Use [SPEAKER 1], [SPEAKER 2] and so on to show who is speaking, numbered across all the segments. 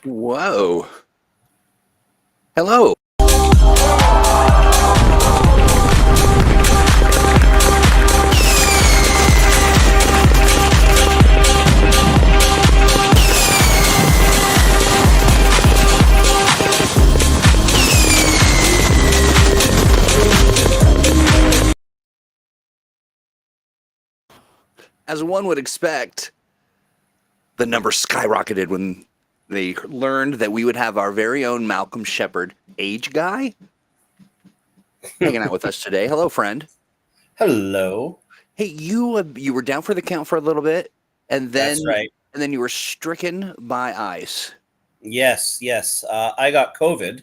[SPEAKER 1] Whoa. Hello. As one would expect, the number skyrocketed when they learned that we would have our very own Malcolm Sheppard, age guy, hanging out with us today. Hello, friend.
[SPEAKER 2] Hello.
[SPEAKER 1] Hey, you were down for the count for a little bit, and then
[SPEAKER 2] That's right.
[SPEAKER 1] you were stricken by ice.
[SPEAKER 2] Yes. I got COVID,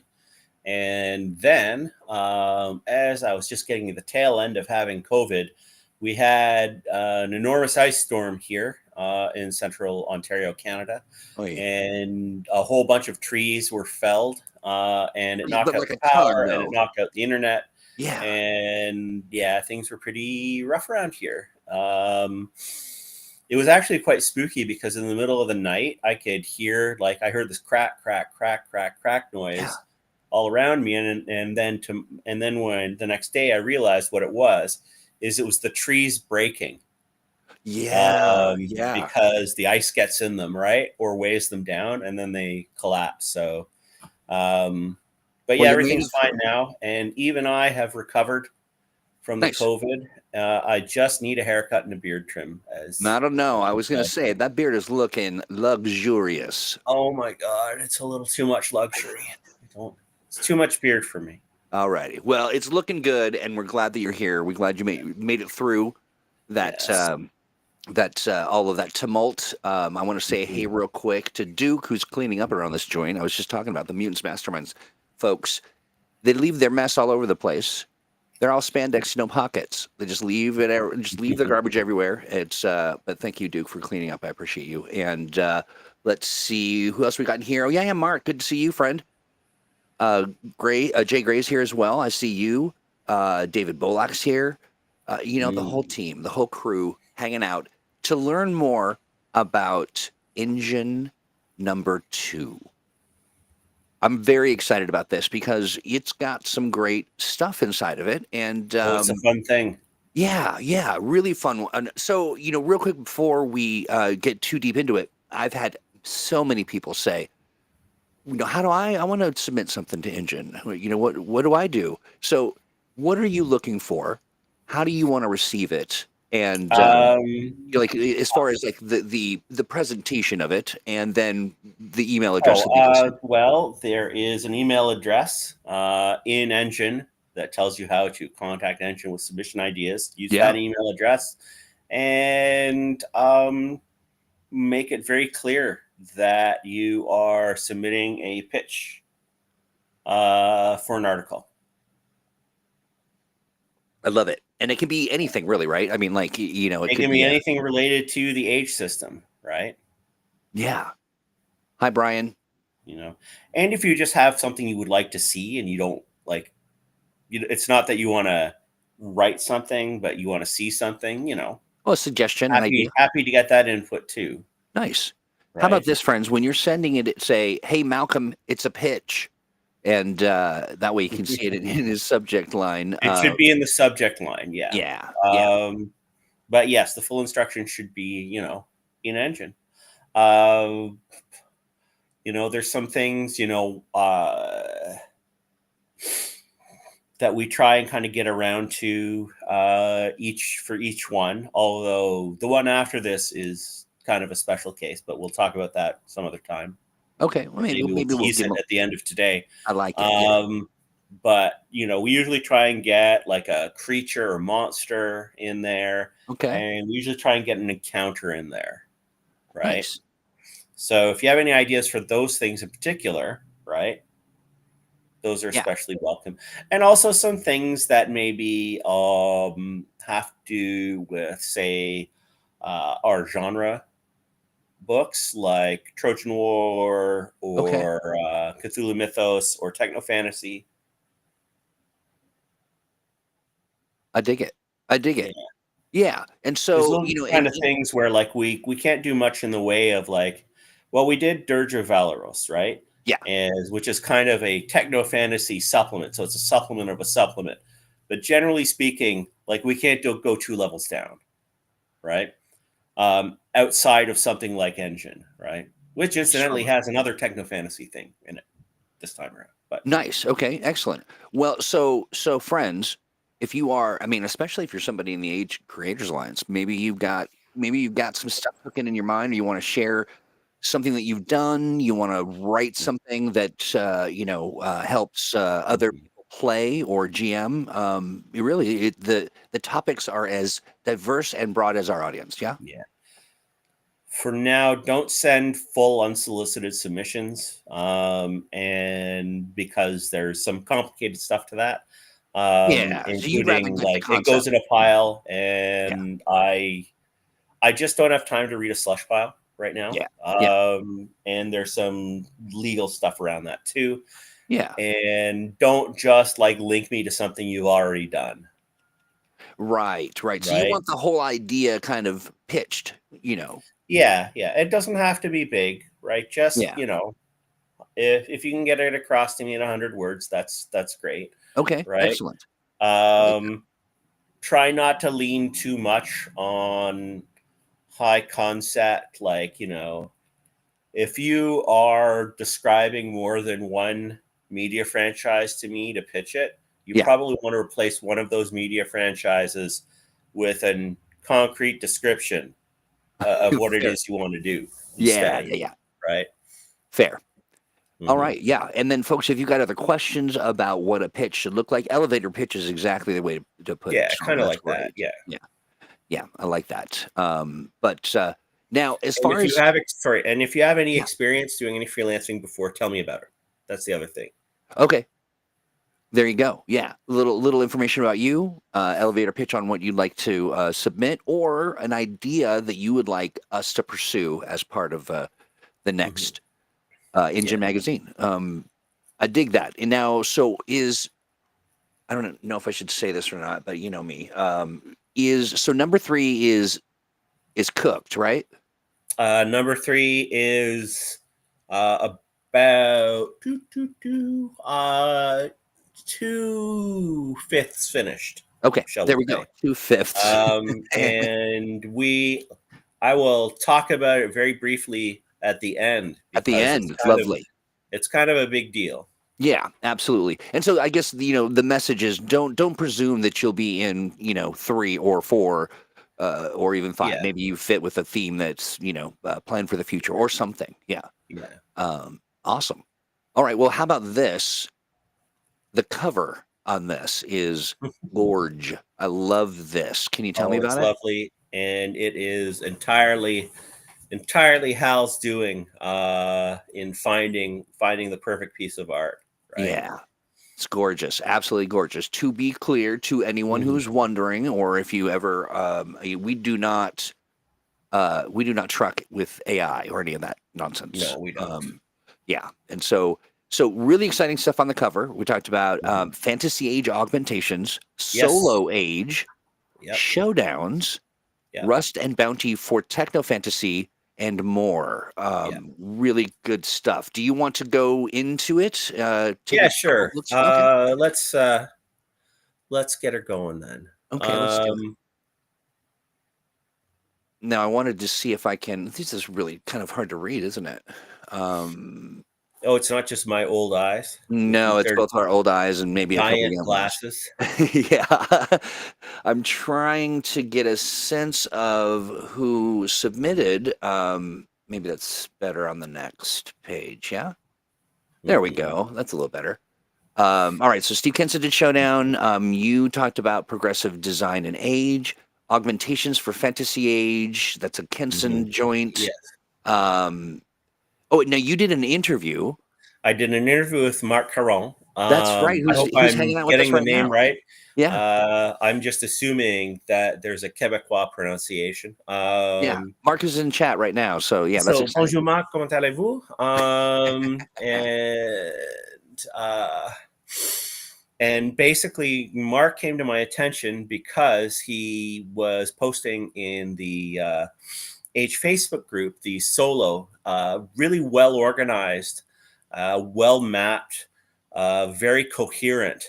[SPEAKER 2] and then as I was just getting to the tail end of having COVID, we had an enormous ice storm here in central Ontario, Canada,
[SPEAKER 1] Oy.
[SPEAKER 2] and a whole bunch of trees were felled, and it knocked
[SPEAKER 1] But
[SPEAKER 2] out
[SPEAKER 1] like
[SPEAKER 2] the
[SPEAKER 1] a ton,
[SPEAKER 2] power, and it
[SPEAKER 1] though.
[SPEAKER 2] knocked out the internet.
[SPEAKER 1] Yeah.
[SPEAKER 2] And yeah, things were pretty rough around here. It was actually quite spooky because in the middle of the night, I could hear, like, I heard this crack noise
[SPEAKER 1] Yeah.
[SPEAKER 2] all around me, and then when the next day I realized what it was the trees breaking.
[SPEAKER 1] Yeah.
[SPEAKER 2] Because the ice gets in them, right, or weighs them down, and then they collapse. So, but
[SPEAKER 1] Well,
[SPEAKER 2] yeah,
[SPEAKER 1] you made
[SPEAKER 2] everything's
[SPEAKER 1] it
[SPEAKER 2] fine
[SPEAKER 1] through.
[SPEAKER 2] now, and even I have recovered from the
[SPEAKER 1] Nice.
[SPEAKER 2] COVID. I just need a haircut and a beard trim.
[SPEAKER 1] I don't know. I was going to say that beard is looking luxurious.
[SPEAKER 2] Oh my God, it's a little too much luxury. It's too much beard for me.
[SPEAKER 1] Alrighty. Well, it's looking good, and we're glad that you're here. We're glad you made it through that.
[SPEAKER 2] Yes.
[SPEAKER 1] All of that tumult. I want to say hey real quick to Duke, who's cleaning up around this joint. I was just talking about the Mutants Masterminds folks. They leave their mess all over the place. They're all spandex, no pockets. They just leave their garbage everywhere. It's but thank you, Duke, for cleaning up. I appreciate you. And let's see who else we got in here. Oh yeah, Mark. Good to see you, friend. Jay Gray's here as well. I see you. David Bollock's here. The whole team, the whole crew hanging out to learn more about engine number 2. I'm very excited about this because it's got some great stuff inside of it. And
[SPEAKER 2] It's a fun thing.
[SPEAKER 1] yeah, really fun. So, real quick before we get too deep into it, I've had so many people say, how do I want to submit something to Engine? What do I do? So, what are you looking for? How do you want to receive it? And like as far as like the presentation of it, and then the email address.
[SPEAKER 2] Well, there is an email address in Engine that tells you how to contact Engine with submission ideas. Use that email address and make it very clear that you are submitting a pitch for an article.
[SPEAKER 1] I love it. And it can be anything really, right? I mean, like, it
[SPEAKER 2] can be anything related to the age system, right?
[SPEAKER 1] Yeah. Hi, Brian.
[SPEAKER 2] And if you just have something you would like to see and you don't like, it's not that you want to write something, but you want to see something,
[SPEAKER 1] Well, a suggestion.
[SPEAKER 2] Happy to get that input too.
[SPEAKER 1] Nice. Right? How about this, friends? When you're sending it, say, hey, Malcolm, it's a pitch. And that way you can see it in his subject line.
[SPEAKER 2] It should be in the subject line, yeah.
[SPEAKER 1] Yeah.
[SPEAKER 2] But yes, the full instruction should be, in Engine. There's some things, that we try and kind of get around to for each one. Although the one after this is kind of a special case, but we'll talk about that some other time.
[SPEAKER 1] Okay, well, maybe we'll
[SPEAKER 2] tease it at the end of today.
[SPEAKER 1] I like it.
[SPEAKER 2] But we usually try and get like a creature or monster in there.
[SPEAKER 1] Okay.
[SPEAKER 2] And we usually try and get an encounter in there, right?
[SPEAKER 1] Nice.
[SPEAKER 2] So if you have any ideas for those things in particular, right, those are especially welcome. And also some things that maybe have to do with, say, our genre books like Trojan War or Cthulhu Mythos or Techno Fantasy.
[SPEAKER 1] I dig it. Yeah. And so,
[SPEAKER 2] kind of things where like we can't do much in the way of like Well, we did Dirge of Valeros, right?
[SPEAKER 1] Yeah.
[SPEAKER 2] Which is kind of a techno fantasy supplement. So it's a supplement of a supplement. But generally speaking, like we can't go 2 levels down, right? Outside of something like Engine, right? Which incidentally
[SPEAKER 1] Sure.
[SPEAKER 2] has another techno fantasy thing in it this time around. But
[SPEAKER 1] Nice. Okay. Excellent. Well, so friends, if you are, I mean, especially if you're somebody in the Age Creators Alliance, maybe you've got some stuff cooking in your mind, or you want to share something that you've done. You want to write something that helps other
[SPEAKER 2] Mhm.
[SPEAKER 1] people play or GM. The topics are as diverse and broad as our audience. Yeah.
[SPEAKER 2] Yeah. For now, don't send full unsolicited submissions, and because there's some complicated stuff to that,
[SPEAKER 1] Yeah. So you'd rather
[SPEAKER 2] including
[SPEAKER 1] get the
[SPEAKER 2] like it goes
[SPEAKER 1] concept.
[SPEAKER 2] in a pile,
[SPEAKER 1] Yeah.
[SPEAKER 2] and I just don't have time to read a slush pile right now.
[SPEAKER 1] Yeah. Yeah.
[SPEAKER 2] And there's some legal stuff around that too.
[SPEAKER 1] Yeah.
[SPEAKER 2] And don't just like link me to something you've already done,
[SPEAKER 1] Right. Right. So you
[SPEAKER 2] right?
[SPEAKER 1] want the whole idea kind of pitched. You know.
[SPEAKER 2] Yeah, yeah. It doesn't have to be big, right? Just,
[SPEAKER 1] Yeah.
[SPEAKER 2] if you can get it across to me in 100 words, that's great,
[SPEAKER 1] Okay.
[SPEAKER 2] right?
[SPEAKER 1] Excellent. I like that.
[SPEAKER 2] Um, Try not to lean too much on high concept, like, if you are describing more than one media franchise to me to pitch it, you
[SPEAKER 1] Yeah.
[SPEAKER 2] probably want to replace one of those media franchises with a concrete description of what it
[SPEAKER 1] Fair.
[SPEAKER 2] is you want to do
[SPEAKER 1] Yeah.
[SPEAKER 2] instead,
[SPEAKER 1] Yeah. Yeah.
[SPEAKER 2] right?
[SPEAKER 1] Fair. All
[SPEAKER 2] Hmm.
[SPEAKER 1] right, yeah, and then folks, if you got other questions about what a pitch should look like, elevator pitch is exactly the way to put it.
[SPEAKER 2] Yeah,
[SPEAKER 1] So
[SPEAKER 2] kind of
[SPEAKER 1] that's
[SPEAKER 2] like that.
[SPEAKER 1] great.
[SPEAKER 2] Yeah.
[SPEAKER 1] Yeah, yeah, I like that. But now, as
[SPEAKER 2] And
[SPEAKER 1] far
[SPEAKER 2] if you
[SPEAKER 1] as
[SPEAKER 2] have and if you have any
[SPEAKER 1] yeah,
[SPEAKER 2] experience doing any freelancing before, tell me about it. That's the other thing.
[SPEAKER 1] okay, there you go. Yeah, little information about you, elevator pitch on what you'd like to submit, or an idea that you would like us to pursue as part of the
[SPEAKER 2] Hmm.
[SPEAKER 1] next
[SPEAKER 2] Yeah.
[SPEAKER 1] Engine magazine. I dig that. And now, so is I don't know if I should say this or not, but you know me. Is so number three is cooked, right?
[SPEAKER 2] Number 3 is about 2/5 finished,
[SPEAKER 1] Okay,
[SPEAKER 2] shall we
[SPEAKER 1] there we go.
[SPEAKER 2] say?
[SPEAKER 1] 2/5.
[SPEAKER 2] And I will talk about it very briefly at the end
[SPEAKER 1] At the
[SPEAKER 2] because
[SPEAKER 1] end. Lovely.
[SPEAKER 2] it's kind of a big deal.
[SPEAKER 1] Yeah, absolutely. And so I guess the message is don't presume that you'll be in three or four or even five.
[SPEAKER 2] Yeah,
[SPEAKER 1] Maybe you fit with a theme that's planned for the future or something. Yeah.
[SPEAKER 2] yeah.
[SPEAKER 1] Awesome. All right. Well, how about this? The cover on this is gorge. I love this. Can you tell me
[SPEAKER 2] Oh, it's
[SPEAKER 1] about it?
[SPEAKER 2] lovely, and it is entirely Hal's doing in finding the perfect piece of art, right?
[SPEAKER 1] Yeah. It's gorgeous, absolutely gorgeous. To be clear to anyone
[SPEAKER 2] Mhm.
[SPEAKER 1] who's wondering, or if you ever, we do not truck with AI or any of that nonsense.
[SPEAKER 2] No, we don't.
[SPEAKER 1] Yeah, and so really exciting stuff on the cover. We talked about
[SPEAKER 2] Mhm.
[SPEAKER 1] fantasy age augmentations,
[SPEAKER 2] Yes.
[SPEAKER 1] solo age,
[SPEAKER 2] Yep.
[SPEAKER 1] showdowns,
[SPEAKER 2] Yep.
[SPEAKER 1] Rust and Bounty for techno fantasy, and more.
[SPEAKER 2] Yep.
[SPEAKER 1] Really good stuff. Do you want to go into it? Take
[SPEAKER 2] Yeah,
[SPEAKER 1] a couple of
[SPEAKER 2] sure.
[SPEAKER 1] looks. Okay.
[SPEAKER 2] Let's get her going then.
[SPEAKER 1] Okay, let's do it.
[SPEAKER 2] Um,
[SPEAKER 1] Now, I wanted to see if I can. This is really kind of hard to read, isn't it? Um,
[SPEAKER 2] oh, it's not just my old eyes.
[SPEAKER 1] no, it's
[SPEAKER 2] They're
[SPEAKER 1] both our old eyes and maybe a couple
[SPEAKER 2] giant
[SPEAKER 1] young ones.
[SPEAKER 2] glasses.
[SPEAKER 1] Yeah. I'm trying to get a sense of who submitted. Maybe that's better on the next page. Yeah. There we
[SPEAKER 2] Mhm.
[SPEAKER 1] go. That's a little better. All right. So Steve Kenson did Showdown. You talked about progressive design and age, augmentations for fantasy age. That's a
[SPEAKER 2] Mhm.
[SPEAKER 1] Kenson joint.
[SPEAKER 2] Yeah.
[SPEAKER 1] Um, oh, now you did an interview.
[SPEAKER 2] I did an interview with Marc Caron.
[SPEAKER 1] That's right.
[SPEAKER 2] I
[SPEAKER 1] Who's
[SPEAKER 2] hope
[SPEAKER 1] who's hanging
[SPEAKER 2] I'm
[SPEAKER 1] out with us
[SPEAKER 2] getting the
[SPEAKER 1] right
[SPEAKER 2] name
[SPEAKER 1] now?
[SPEAKER 2] right.
[SPEAKER 1] Yeah.
[SPEAKER 2] I'm just assuming that there's a Quebecois pronunciation.
[SPEAKER 1] Yeah. Mark is in chat right now. So yeah, that's
[SPEAKER 2] So,
[SPEAKER 1] exciting.
[SPEAKER 2] bonjour Marc, comment allez-vous? Uh, and basically, Mark came to my attention because he was posting in the Age Facebook group, the solo, really well organized, well mapped, very coherent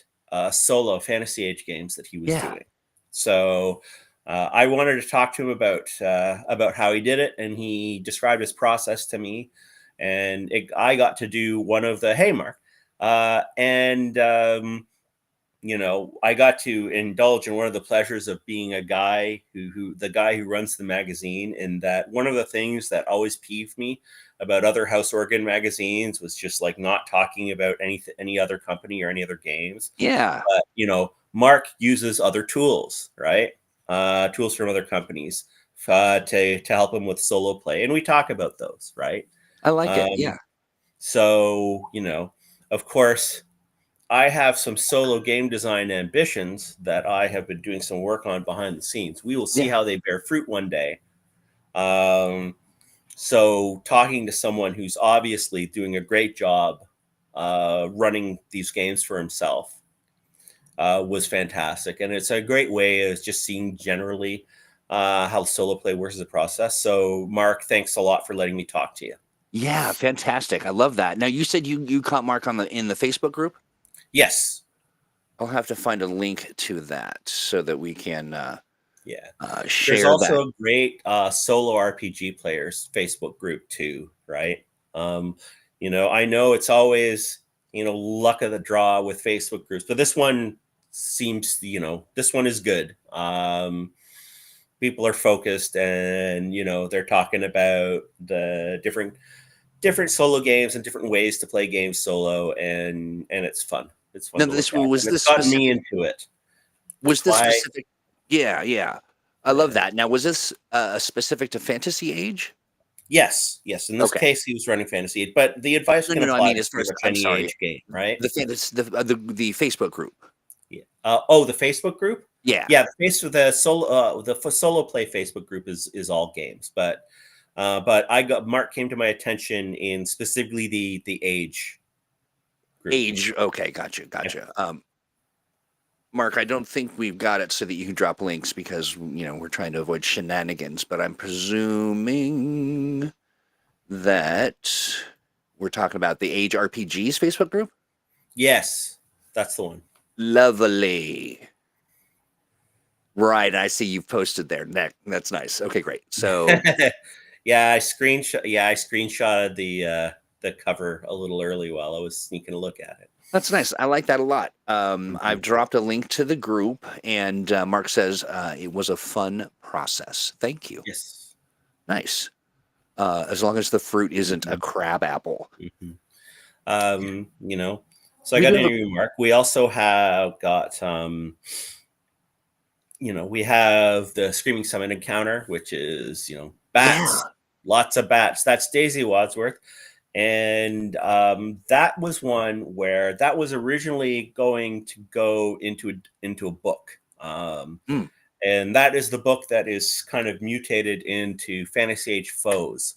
[SPEAKER 2] solo Fantasy Age games that he was
[SPEAKER 1] Yeah.
[SPEAKER 2] doing. So I wanted to talk to him about how he did it, and he described his process to me, and I got to do one of the hey Mark, and I got to indulge in one of the pleasures of being a guy who the guy who runs the magazine. And that one of the things that always peeved me about other house organ magazines was just like not talking about any other company or any other games.
[SPEAKER 1] Yeah.
[SPEAKER 2] But Mark uses other tools, right? Tools from other companies to help him with solo play, and we talk about those, right?
[SPEAKER 1] I like it.
[SPEAKER 2] Um,
[SPEAKER 1] Yeah.
[SPEAKER 2] so of course, I have some solo game design ambitions that I have been doing some work on behind the scenes. We will see
[SPEAKER 1] Yeah.
[SPEAKER 2] how they bear fruit one day. So talking to someone who's obviously doing a great job running these games for himself was fantastic. And it's a great way of just seeing generally how solo play works as a process. So Mark, thanks a lot for letting me talk to you.
[SPEAKER 1] Yeah. Fantastic. I love that. Now you said you caught Mark in the Facebook group.
[SPEAKER 2] Yes.
[SPEAKER 1] I'll have to find a link to that so that we can
[SPEAKER 2] Yeah. There's
[SPEAKER 1] share that.
[SPEAKER 2] also a great solo RPG players Facebook group too, right? I know it's always, luck of the draw with Facebook groups, but this one seems, this one is good. People are focused, and they're talking about the different solo games and different ways to play games solo, and it's fun. It's fun
[SPEAKER 1] Now
[SPEAKER 2] to
[SPEAKER 1] this
[SPEAKER 2] look at,
[SPEAKER 1] was
[SPEAKER 2] and it's
[SPEAKER 1] this
[SPEAKER 2] gotten me
[SPEAKER 1] specific.
[SPEAKER 2] into it.
[SPEAKER 1] Was
[SPEAKER 2] That's
[SPEAKER 1] this
[SPEAKER 2] why.
[SPEAKER 1] specific? Yeah. Yeah. I love
[SPEAKER 2] Yeah.
[SPEAKER 1] that. Now was this specific to Fantasy Age?
[SPEAKER 2] Yes. In this
[SPEAKER 1] Okay.
[SPEAKER 2] case, he was running Fantasy, but the advice
[SPEAKER 1] No.
[SPEAKER 2] can
[SPEAKER 1] No. No. I
[SPEAKER 2] apply
[SPEAKER 1] mean,
[SPEAKER 2] to
[SPEAKER 1] as far
[SPEAKER 2] pretty
[SPEAKER 1] as
[SPEAKER 2] much
[SPEAKER 1] I'm
[SPEAKER 2] any
[SPEAKER 1] sorry,
[SPEAKER 2] age game, right?
[SPEAKER 1] the fantasy the Facebook group.
[SPEAKER 2] Yeah. The Facebook group.
[SPEAKER 1] Yeah.
[SPEAKER 2] Yeah, the solo play Facebook group is all games, but Mark came to my attention in specifically the age group.
[SPEAKER 1] Age. Okay. Gotcha.
[SPEAKER 2] Yeah.
[SPEAKER 1] Gotcha. Mark, I don't think we've got it so that you can drop links because we're trying to avoid shenanigans. But I'm presuming that we're talking about the Age RPGs Facebook group.
[SPEAKER 2] Yes, that's the one.
[SPEAKER 1] Lovely. Right, I see you've posted there. That's nice. Okay, great. So
[SPEAKER 2] Yeah, I screenshotted the cover a little early while I was sneaking a look at it.
[SPEAKER 1] that's nice. I like that a lot.
[SPEAKER 2] Mhm.
[SPEAKER 1] I've dropped a link to the group, and Mark says it was a fun process. Thank you.
[SPEAKER 2] Yes.
[SPEAKER 1] Nice. As long as the fruit isn't a
[SPEAKER 2] Mhm.
[SPEAKER 1] crab apple.
[SPEAKER 2] Mhm.
[SPEAKER 1] Yeah.
[SPEAKER 2] So I
[SPEAKER 1] We
[SPEAKER 2] got
[SPEAKER 1] do
[SPEAKER 2] an
[SPEAKER 1] have a
[SPEAKER 2] interview, Mark. We also have got, we have the Screaming Summon encounter, which is,
[SPEAKER 1] yeah.
[SPEAKER 2] bats, lots of bats. That's Daisy Wadsworth. And that was one where that was originally going to go into a book.
[SPEAKER 1] Mm.
[SPEAKER 2] And that is the book that is kind of mutated into Fantasy Age Foes,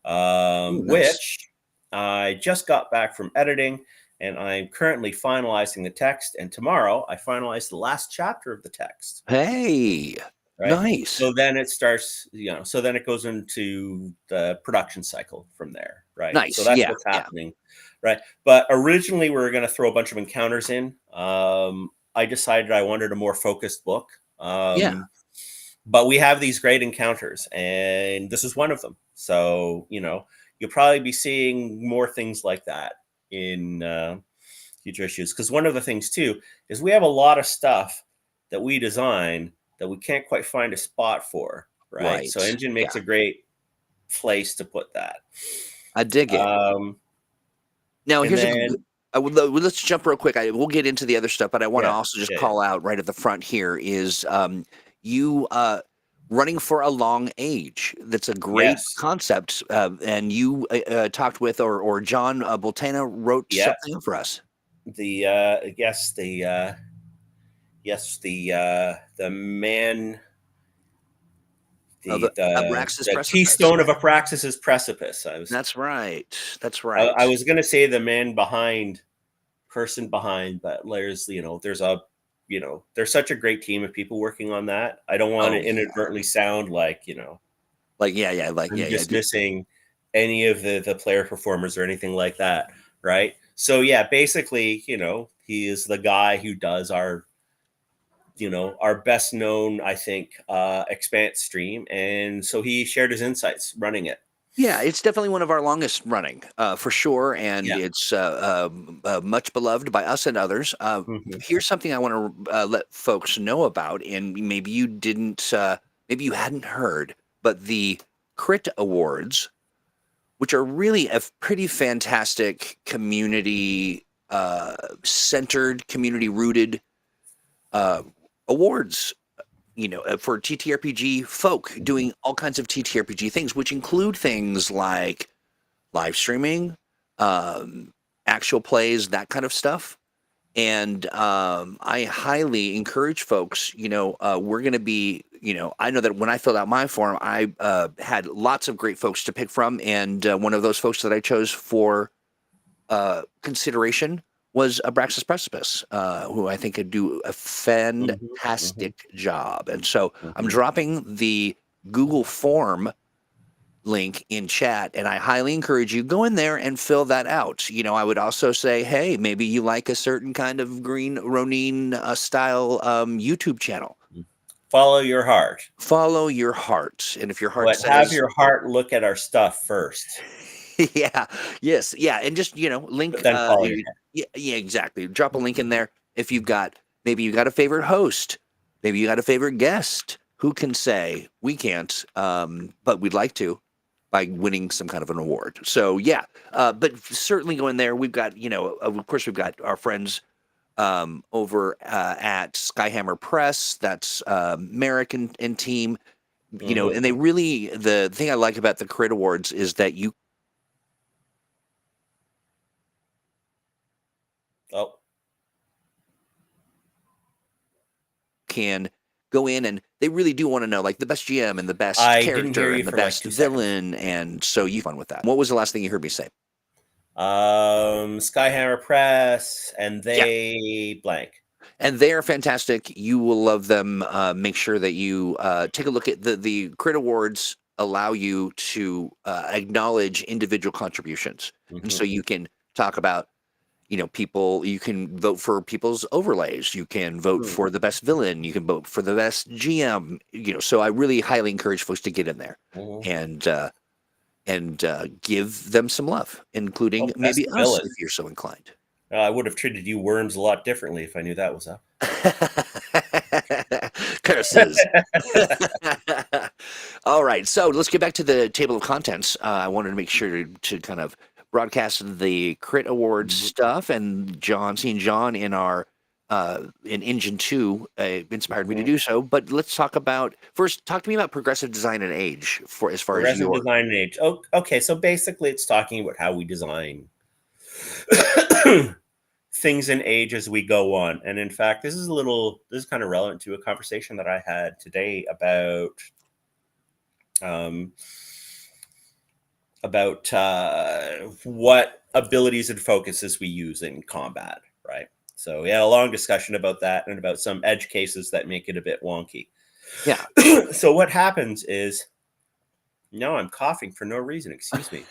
[SPEAKER 1] Ooh, nice.
[SPEAKER 2] which I just got back from editing, and I'm currently finalizing the text. And tomorrow I finalize the last chapter of the text.
[SPEAKER 1] Hey,
[SPEAKER 2] Right.
[SPEAKER 1] nice.
[SPEAKER 2] So then it starts, so then it goes into the production cycle from there. Right. So
[SPEAKER 1] Nice.
[SPEAKER 2] that's
[SPEAKER 1] Yeah.
[SPEAKER 2] what's
[SPEAKER 1] Yeah.
[SPEAKER 2] happening. Right. But originally we were going to throw a bunch of encounters in. I decided I wanted a more focused book.
[SPEAKER 1] Yeah.
[SPEAKER 2] But we have these great encounters, and this is one of them. So, you'll probably be seeing more things like that in future issues. Because one of the things, too, is we have a lot of stuff that we design that we can't quite find a spot for, right? So
[SPEAKER 1] Right.
[SPEAKER 2] Engine makes
[SPEAKER 1] Yeah.
[SPEAKER 2] a great place to put that.
[SPEAKER 1] I dig it.
[SPEAKER 2] Um,
[SPEAKER 1] Now,
[SPEAKER 2] and
[SPEAKER 1] here's a.
[SPEAKER 2] then,
[SPEAKER 1] Let's jump real quick. We'll get into the other stuff, but I want to
[SPEAKER 2] yeah,
[SPEAKER 1] also just
[SPEAKER 2] yeah, yeah.
[SPEAKER 1] call out right at the front here is you running for a long age. That's a great
[SPEAKER 2] Yes.
[SPEAKER 1] concept, and you talked with or John Boltana wrote
[SPEAKER 2] Yeah.
[SPEAKER 1] something for us.
[SPEAKER 2] The man,
[SPEAKER 1] The Abraxas
[SPEAKER 2] the
[SPEAKER 1] Precipice.
[SPEAKER 2] keystone of Apraxis's precipice.
[SPEAKER 1] That's right. That's
[SPEAKER 2] I
[SPEAKER 1] right.
[SPEAKER 2] was going to say the person behind, but there's such a great team of people working on that. I don't want
[SPEAKER 1] Oh
[SPEAKER 2] to
[SPEAKER 1] yeah,
[SPEAKER 2] inadvertently sound like
[SPEAKER 1] Like, yeah, like,
[SPEAKER 2] I'm
[SPEAKER 1] yeah, yeah.
[SPEAKER 2] dismissing any of the player performers or anything like that, right? So yeah, basically, he is the guy who does our best known, I think, Expanse stream, and so he shared his insights running it.
[SPEAKER 1] Yeah, it's definitely one of our longest running, for sure, and
[SPEAKER 2] Yeah.
[SPEAKER 1] it's much beloved by us and others.
[SPEAKER 2] Mhm.
[SPEAKER 1] Here's something I want to let folks know about, and maybe you didn't, maybe you hadn't heard, but the Crit Awards, which are really a pretty fantastic community centered, community rooted uh, awards, for TTRPG folk doing all kinds of TTRPG things, which include things like live streaming, um, actual plays, that kind of stuff. And I highly encourage folks, we're going to be, I know that when I filled out my form, I had lots of great folks to pick from. And one of those folks that I chose for consideration was Abraxas Precipice, who I think could do a
[SPEAKER 2] Mhm. Mhm.
[SPEAKER 1] fantastic job. And so I'm
[SPEAKER 2] Mhm.
[SPEAKER 1] dropping the Google form link in chat, and I highly encourage you go in there and fill that out. I would also say, hey, maybe you like a certain kind of Green Ronin style YouTube channel.
[SPEAKER 2] Follow your heart,
[SPEAKER 1] Follow your heart, and if your heart
[SPEAKER 2] but have
[SPEAKER 1] says,
[SPEAKER 2] your heart look at our stuff first,
[SPEAKER 1] yeah, yes, yeah, and just
[SPEAKER 2] but
[SPEAKER 1] link,
[SPEAKER 2] then follow your heart.
[SPEAKER 1] yeah, yeah, exactly. Drop a link in there if you've got maybe you got a favorite host, maybe you got a favorite guest. Who can say we can't? But we'd like to by winning some kind of an award. So yeah, but certainly go in there. We've got of course we've got our friends over at Skyhammer Press. That's Merrick and team.
[SPEAKER 2] Mhm.
[SPEAKER 1] And they really the thing I like about the Crit Awards is that you
[SPEAKER 2] Oh,
[SPEAKER 1] can go in and they really do want to know like the best GM and the best
[SPEAKER 2] I didn't hear
[SPEAKER 1] character
[SPEAKER 2] you
[SPEAKER 1] and the
[SPEAKER 2] for like
[SPEAKER 1] best
[SPEAKER 2] 2 seconds.
[SPEAKER 1] villain, and so you fun with that. What was the last thing you heard me say?
[SPEAKER 2] Skyhammer Press, and
[SPEAKER 1] Yeah,
[SPEAKER 2] they blank.
[SPEAKER 1] and they are fantastic. You will love them. Make sure that you take a look at the Crit Awards. Allow you to acknowledge individual contributions, and
[SPEAKER 2] Mhm.
[SPEAKER 1] so you can talk about people. You can vote for people's overlays. You can vote
[SPEAKER 2] Mhm.
[SPEAKER 1] for the best villain. You can vote for the best GM. So I really highly encourage folks to get in there
[SPEAKER 2] Mhm.
[SPEAKER 1] and give them some love, including
[SPEAKER 2] Oh, best
[SPEAKER 1] maybe us
[SPEAKER 2] villain.
[SPEAKER 1] if you're so inclined.
[SPEAKER 2] I would have treated you worms a lot differently if I knew that was up.
[SPEAKER 1] Curses. All right, so let's get back to the table of contents. I wanted to make sure to kind of broadcast the Crit Awards
[SPEAKER 2] Mhm.
[SPEAKER 1] stuff, and seeing John in our in Engine 2 inspired me to
[SPEAKER 2] Mhm.
[SPEAKER 1] do so. But let's talk about first. Talk to me about progressive design and age for as far as
[SPEAKER 2] Progressive
[SPEAKER 1] your
[SPEAKER 2] design and age. Oh, okay. So basically, it's talking about how we design things in age as we go on. And in fact, this is kind of relevant to a conversation that I had today um, about what abilities and focuses we use in combat, right? So we had a long discussion about that and about some edge cases that make it a bit wonky.
[SPEAKER 1] yeah.
[SPEAKER 2] So what happens is, no, I'm coughing for no reason. Excuse me.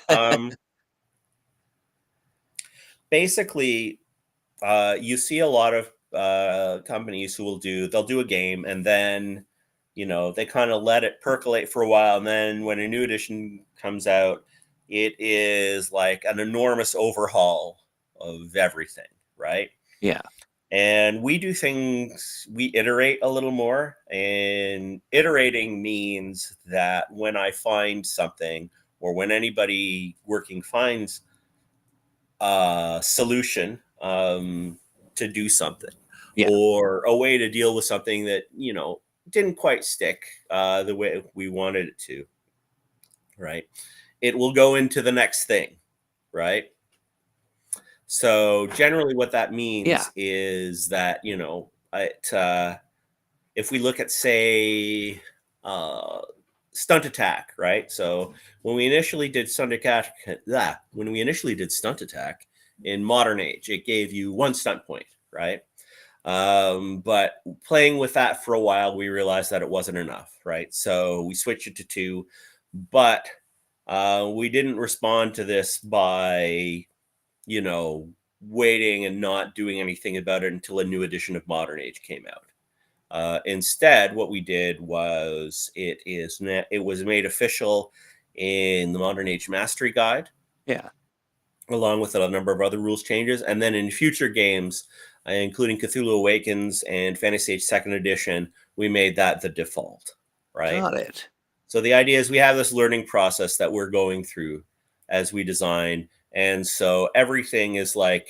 [SPEAKER 2] Basically, you see a lot of companies who they'll do a game, and then they kind of let it percolate for a while, and then when a new edition comes out, it is like an enormous overhaul of everything, right?
[SPEAKER 1] Yeah.
[SPEAKER 2] And we do things, we iterate a little more, and iterating means that when I find something, or when anybody working finds solution to do something,
[SPEAKER 1] Yeah.
[SPEAKER 2] or a way to deal with something that didn't quite stick the way we wanted it to, right? It will go into the next thing, right? So generally what that
[SPEAKER 1] Yeah.
[SPEAKER 2] means is that if we look at, say, uh, stunt attack, right? So when we initially did stunt attack in modern age, it gave you 1 stunt point, right? But playing with that for a while, we realized that it wasn't enough, right? So we switched it to 2. but we didn't respond to this by, waiting and not doing anything about it until a new edition of Modern Age came out. Instead, what we did was it was made official in the Modern Age Mastery Guide,
[SPEAKER 1] Yeah.
[SPEAKER 2] along with a number of other rules changes. And then in future games, including Cthulhu Awakens and Fantasy Age Second Edition, we made that the default, right?
[SPEAKER 1] Got it.
[SPEAKER 2] So the idea is we have this learning process that we're going through as we design. And so everything is like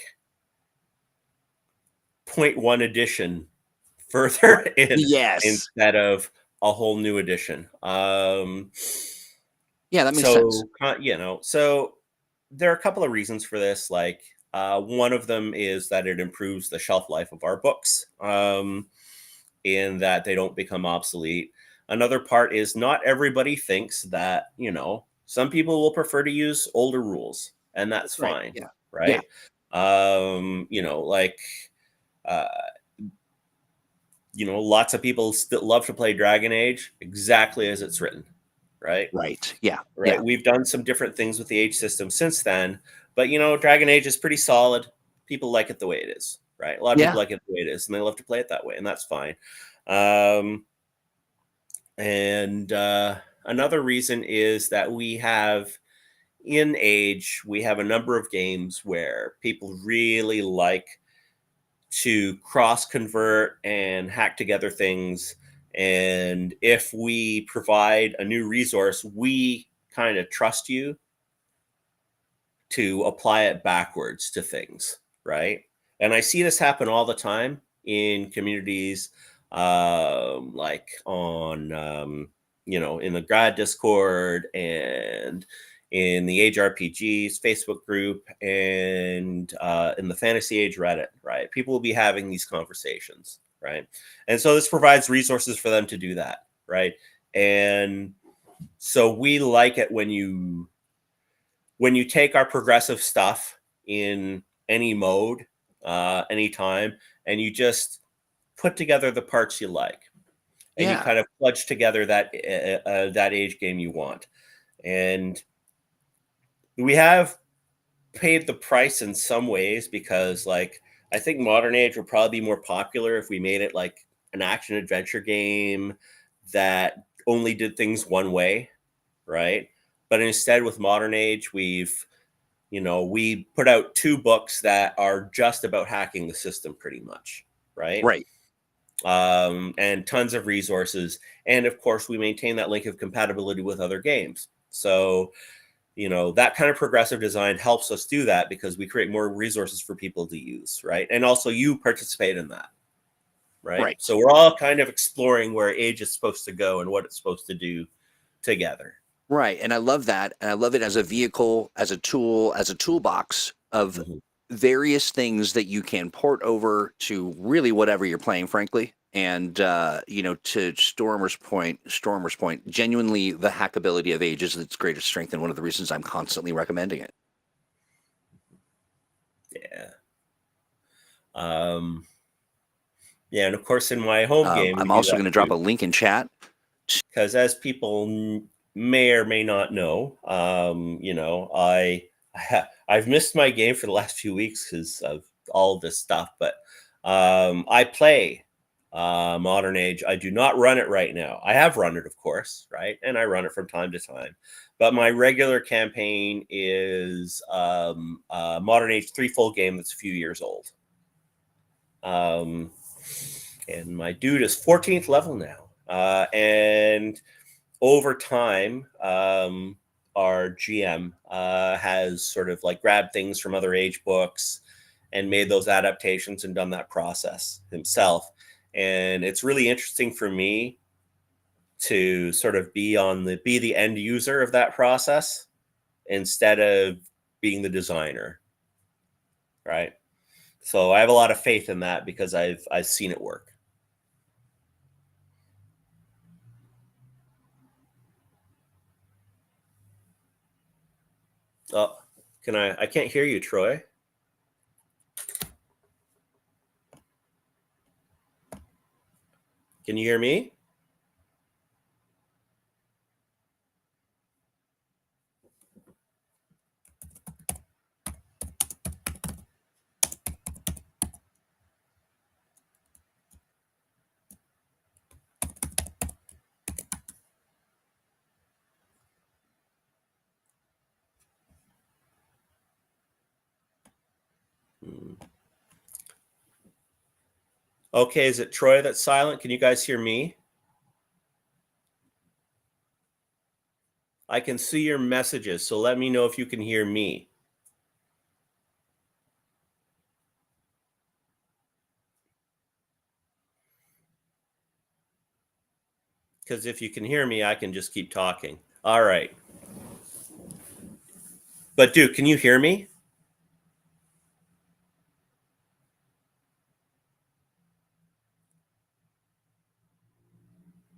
[SPEAKER 2] 0.1 edition further in
[SPEAKER 1] Yes.
[SPEAKER 2] instead of a whole new edition.
[SPEAKER 1] Yeah, that makes sense.
[SPEAKER 2] So there are a couple of reasons for this. Like one of them is that it improves the shelf life of our books, in that they don't become obsolete. Another part is not everybody thinks that, some people will prefer to use older rules, and that's
[SPEAKER 1] Right.
[SPEAKER 2] fine.
[SPEAKER 1] Yeah.
[SPEAKER 2] Right. Like, lots of people still love to play Dragon Age exactly as it's written. Right.
[SPEAKER 1] Right. Yeah.
[SPEAKER 2] Right.
[SPEAKER 1] Yeah.
[SPEAKER 2] We've done some different things with the age system since then, but Dragon Age is pretty solid. People like it the way it is. Right. A lot of
[SPEAKER 1] Yeah.
[SPEAKER 2] people like it the way it is, and they love to play it that way, and that's fine. And another reason is that we have a number of games where people really like to cross convert and hack together things. And if we provide a new resource, we kind of trust you to apply it backwards to things, right? And I see this happen all the time in communities, like on, in the grad Discord and in the Age RPGs Facebook group and in the Fantasy Age Reddit, right? People will be having these conversations, right? And so this provides resources for them to do that, right? And so we like it when you take our progressive stuff in any mode, anytime, and you just put together the parts you like, and you
[SPEAKER 1] Yeah.
[SPEAKER 2] kind of pludge together that age game you want. And we have paid the price in some ways because, like, I think Modern Age would probably be more popular if we made it like an action adventure game that only did things one way, right? But instead, with Modern Age, we put out 2 books that are just about hacking the system pretty much, right?
[SPEAKER 1] Right.
[SPEAKER 2] And tons of resources. And of course, we maintain that link of compatibility with other games. So, that kind of progressive design helps us do that because we create more resources for people to use, right? And also you participate in that, right?
[SPEAKER 1] Right.
[SPEAKER 2] So we're all kind of exploring where Age is supposed to go and what it's supposed to do together.
[SPEAKER 1] Right. And I love that. And I love it as a vehicle, as a tool, as a toolbox of
[SPEAKER 2] Mhm.
[SPEAKER 1] various things that you can port over to really whatever you're playing, frankly. And to Stormer's point, genuinely the hackability of Age is its greatest strength and one of the reasons I'm constantly recommending it.
[SPEAKER 2] Yeah. Yeah, and of course in my home game we
[SPEAKER 1] I'm
[SPEAKER 2] do
[SPEAKER 1] also
[SPEAKER 2] that
[SPEAKER 1] going to drop
[SPEAKER 2] too.
[SPEAKER 1] a link in chat.
[SPEAKER 2] Because as people may or may not know, I've missed my game for the last few weeks because of all this stuff. But I play Modern Age. I do not run it right now. I have run it, of course, right, and I run it from time to time. But my regular campaign is Modern Age 3 full game that's a few years old. And my dude is 14th level now. And over time, our GM has sort of like grabbed things from other Age books and made those adaptations and done that process himself. And it's really interesting for me to sort of be the end user of that process instead of being the designer, right? So I have a lot of faith in that because I've seen it work. Oh, I can't hear you, Troy. Can you hear me? Hmm. Okay, is it Troy that's silent? Can you guys hear me? I can see your messages, so let me know if you can hear me. Because if you can hear me, I can just keep talking. All right. But Duke, can you hear me?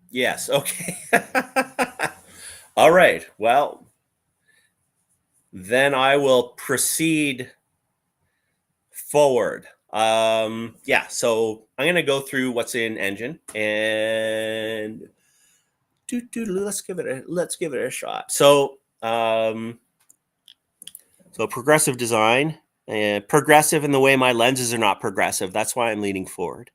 [SPEAKER 2] Yes. Okay. All right. Well, then I will proceed forward. Yeah. So I'm going to go through what's in Engine and let's give it a shot. So progressive design, progressive in the way my lenses are not progressive. That's why I'm leaning forward.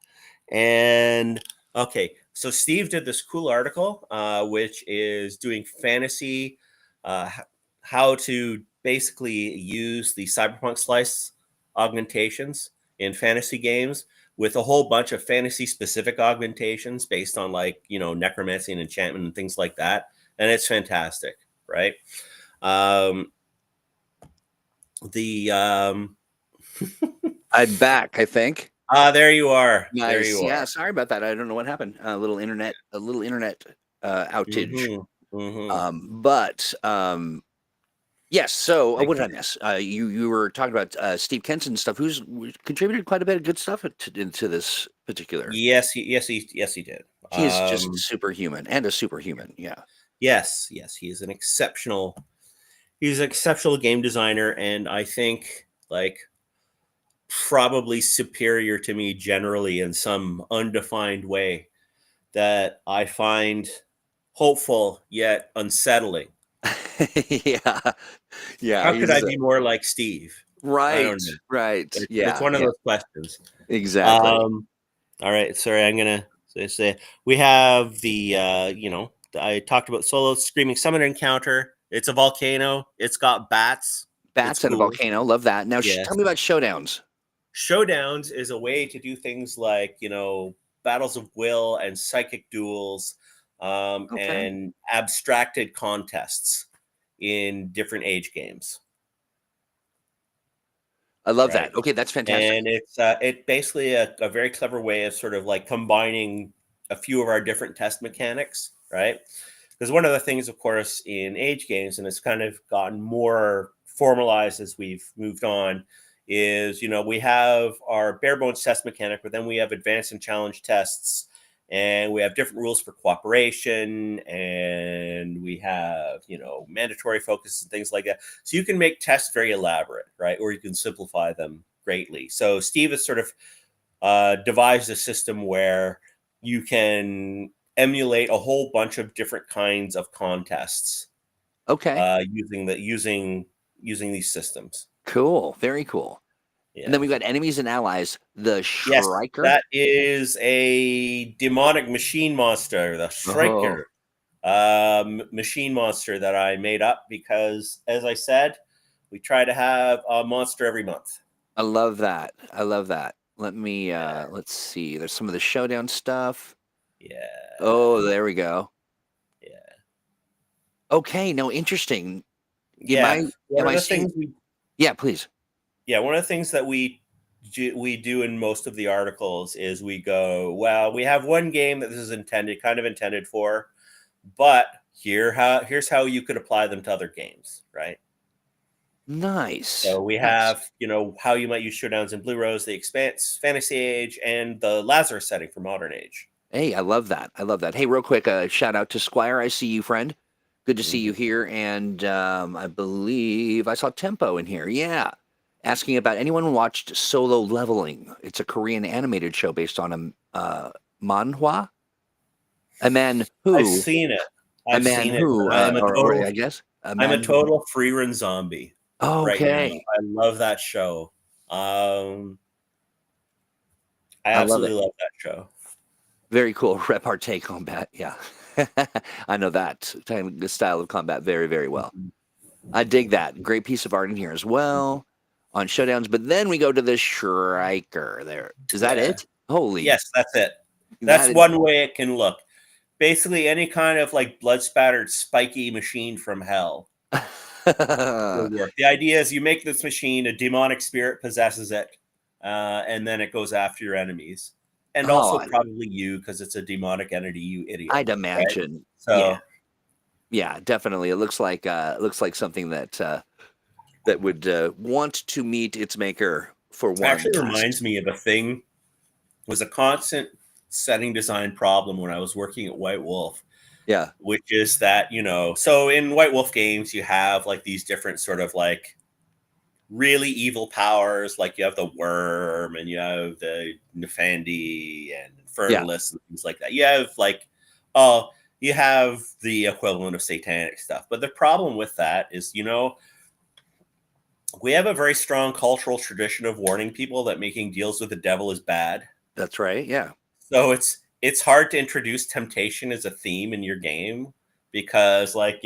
[SPEAKER 2] And okay, so Steve did this cool article, which is doing fantasy, how to basically use the cyberpunk slice augmentations in fantasy games with a whole bunch of fantasy specific augmentations based on necromancy and enchantment and things like that. And it's fantastic, right? The
[SPEAKER 1] I'm back, I think.
[SPEAKER 2] There you are. There
[SPEAKER 1] Nice.
[SPEAKER 2] you
[SPEAKER 1] Yeah,
[SPEAKER 2] are.
[SPEAKER 1] sorry about that. I don't know what happened. A little internet outage.
[SPEAKER 2] Mm-hmm. Mm-hmm.
[SPEAKER 1] Yes. So,
[SPEAKER 2] Big
[SPEAKER 1] what did I
[SPEAKER 2] time.
[SPEAKER 1] miss? You were talking about Steve Kenson stuff, who's contributed quite a bit of good stuff into this particular.
[SPEAKER 2] Yes, he did.
[SPEAKER 1] He is just superhuman and a superhuman. Yeah.
[SPEAKER 2] Yes, he is he's an exceptional game designer, and I think probably superior to me generally in some undefined way that I find hopeful yet unsettling.
[SPEAKER 1] Yeah. Yeah.
[SPEAKER 2] How could I
[SPEAKER 1] He's
[SPEAKER 2] be more like Steve? I
[SPEAKER 1] right.
[SPEAKER 2] don't know.
[SPEAKER 1] Right.
[SPEAKER 2] It's
[SPEAKER 1] Yeah.
[SPEAKER 2] one of
[SPEAKER 1] Yeah.
[SPEAKER 2] those questions.
[SPEAKER 1] Exactly.
[SPEAKER 2] Um, all right, sorry, I'm gonna say we have the I talked about solo screaming summoner encounter. It's a volcano. It's got bats. It's
[SPEAKER 1] Bats and a
[SPEAKER 2] cool.
[SPEAKER 1] volcano. Love that. Now, tell
[SPEAKER 2] Yes.
[SPEAKER 1] me about showdowns.
[SPEAKER 2] Showdowns is a way to do things like battles of will and psychic duels,
[SPEAKER 1] Okay.
[SPEAKER 2] and abstracted contests in different age games.
[SPEAKER 1] I love
[SPEAKER 2] Right.
[SPEAKER 1] that. Okay, that's fantastic.
[SPEAKER 2] And it's basically a very clever way of sort of like combining a few of our different test mechanics, right? Because one of the things, of course, in age games, and it's kind of gotten more formalized as we've moved on, is we have our bare bones test mechanic, but then we have advanced and challenge tests, and we have different rules for cooperation, and we have mandatory focus and things like that. So you can make tests very elaborate, right? Or you can simplify them greatly. So Steve has sort of devised a system where you can emulate a whole bunch of different kinds of contests
[SPEAKER 1] Okay.
[SPEAKER 2] using these systems.
[SPEAKER 1] Cool. Very cool. And then
[SPEAKER 2] Yeah.
[SPEAKER 1] we've got enemies and allies. The
[SPEAKER 2] Yes,
[SPEAKER 1] Shrieker.
[SPEAKER 2] that is a demonic machine monster, the
[SPEAKER 1] Oh,
[SPEAKER 2] Shrieker. Machine monster that I made up because, as I said, we try to have a monster every month.
[SPEAKER 1] I love that. I love that.
[SPEAKER 2] Yeah.
[SPEAKER 1] Let's see. There's some of the showdown stuff.
[SPEAKER 2] Yeah.
[SPEAKER 1] Oh, there we go.
[SPEAKER 2] Yeah.
[SPEAKER 1] Okay. No, interesting. Am
[SPEAKER 2] Yeah.
[SPEAKER 1] I,
[SPEAKER 2] One
[SPEAKER 1] am
[SPEAKER 2] of
[SPEAKER 1] I
[SPEAKER 2] the
[SPEAKER 1] seeing?
[SPEAKER 2] things we
[SPEAKER 1] Yeah, please.
[SPEAKER 2] Yeah, one of the things that we do in most of the articles is we go, well, we have one game that this is kind of intended for, but here's how you could apply them to other games, right?
[SPEAKER 1] Nice.
[SPEAKER 2] So we
[SPEAKER 1] Nice.
[SPEAKER 2] have, how you might use showdowns in Blue Rose, the Expanse, Fantasy Age, and the Lazarus setting for Modern Age.
[SPEAKER 1] Hey, I love that. I love that. Hey, real quick, shout out to Squire. I see you, friend. Good to see you
[SPEAKER 2] Mm-hmm.
[SPEAKER 1] here. And I believe I saw Tempo in here. Yeah. Asking about anyone watched Solo Leveling. It's a Korean animated show based on a manhwa. A man
[SPEAKER 2] I've
[SPEAKER 1] who,
[SPEAKER 2] seen it.
[SPEAKER 1] a
[SPEAKER 2] I've
[SPEAKER 1] man
[SPEAKER 2] seen it.
[SPEAKER 1] who, or I guess a
[SPEAKER 2] I'm a
[SPEAKER 1] man who.
[SPEAKER 2] total free run zombie right now.
[SPEAKER 1] Okay.
[SPEAKER 2] I love that show. I
[SPEAKER 1] I love it.
[SPEAKER 2] absolutely love that show.
[SPEAKER 1] Very cool. Repartee combat. Yeah. I know that the style of combat very, very well.
[SPEAKER 2] Mhm.
[SPEAKER 1] I dig that. Great piece of art in here as well. on showdowns, but then we go to the Shrieker. There is that
[SPEAKER 2] Yeah.
[SPEAKER 1] it? Holy,
[SPEAKER 2] Yes, that's it.
[SPEAKER 1] that
[SPEAKER 2] That's
[SPEAKER 1] is,
[SPEAKER 2] one way it can look. Basically, any kind of like blood spattered, spiky machine from hell will work. The idea is you make this machine, a demonic spirit possesses it, and then it goes after your enemies, and also
[SPEAKER 1] oh,
[SPEAKER 2] probably you because it's a demonic entity. You idiot!
[SPEAKER 1] I'd
[SPEAKER 2] Right?
[SPEAKER 1] imagine.
[SPEAKER 2] So
[SPEAKER 1] Yeah, definitely. It looks like something that would want to meet its maker for one
[SPEAKER 2] actually
[SPEAKER 1] last.
[SPEAKER 2] reminds me of a thing. It was a constant setting design problem when I was working at White Wolf,
[SPEAKER 1] Yeah,
[SPEAKER 2] which is that, so in White Wolf games, you have like these different sort of like really evil powers. Like you have the worm and you have the Nefandi and
[SPEAKER 1] yeah,
[SPEAKER 2] Infernalist and things like that. You have like, oh, you have the equivalent of satanic stuff. But the problem with that is, we have a very strong cultural tradition of warning people that making deals with the devil is bad.
[SPEAKER 1] that's right. Yeah,
[SPEAKER 2] So it's hard to introduce temptation as a theme in your game because, like,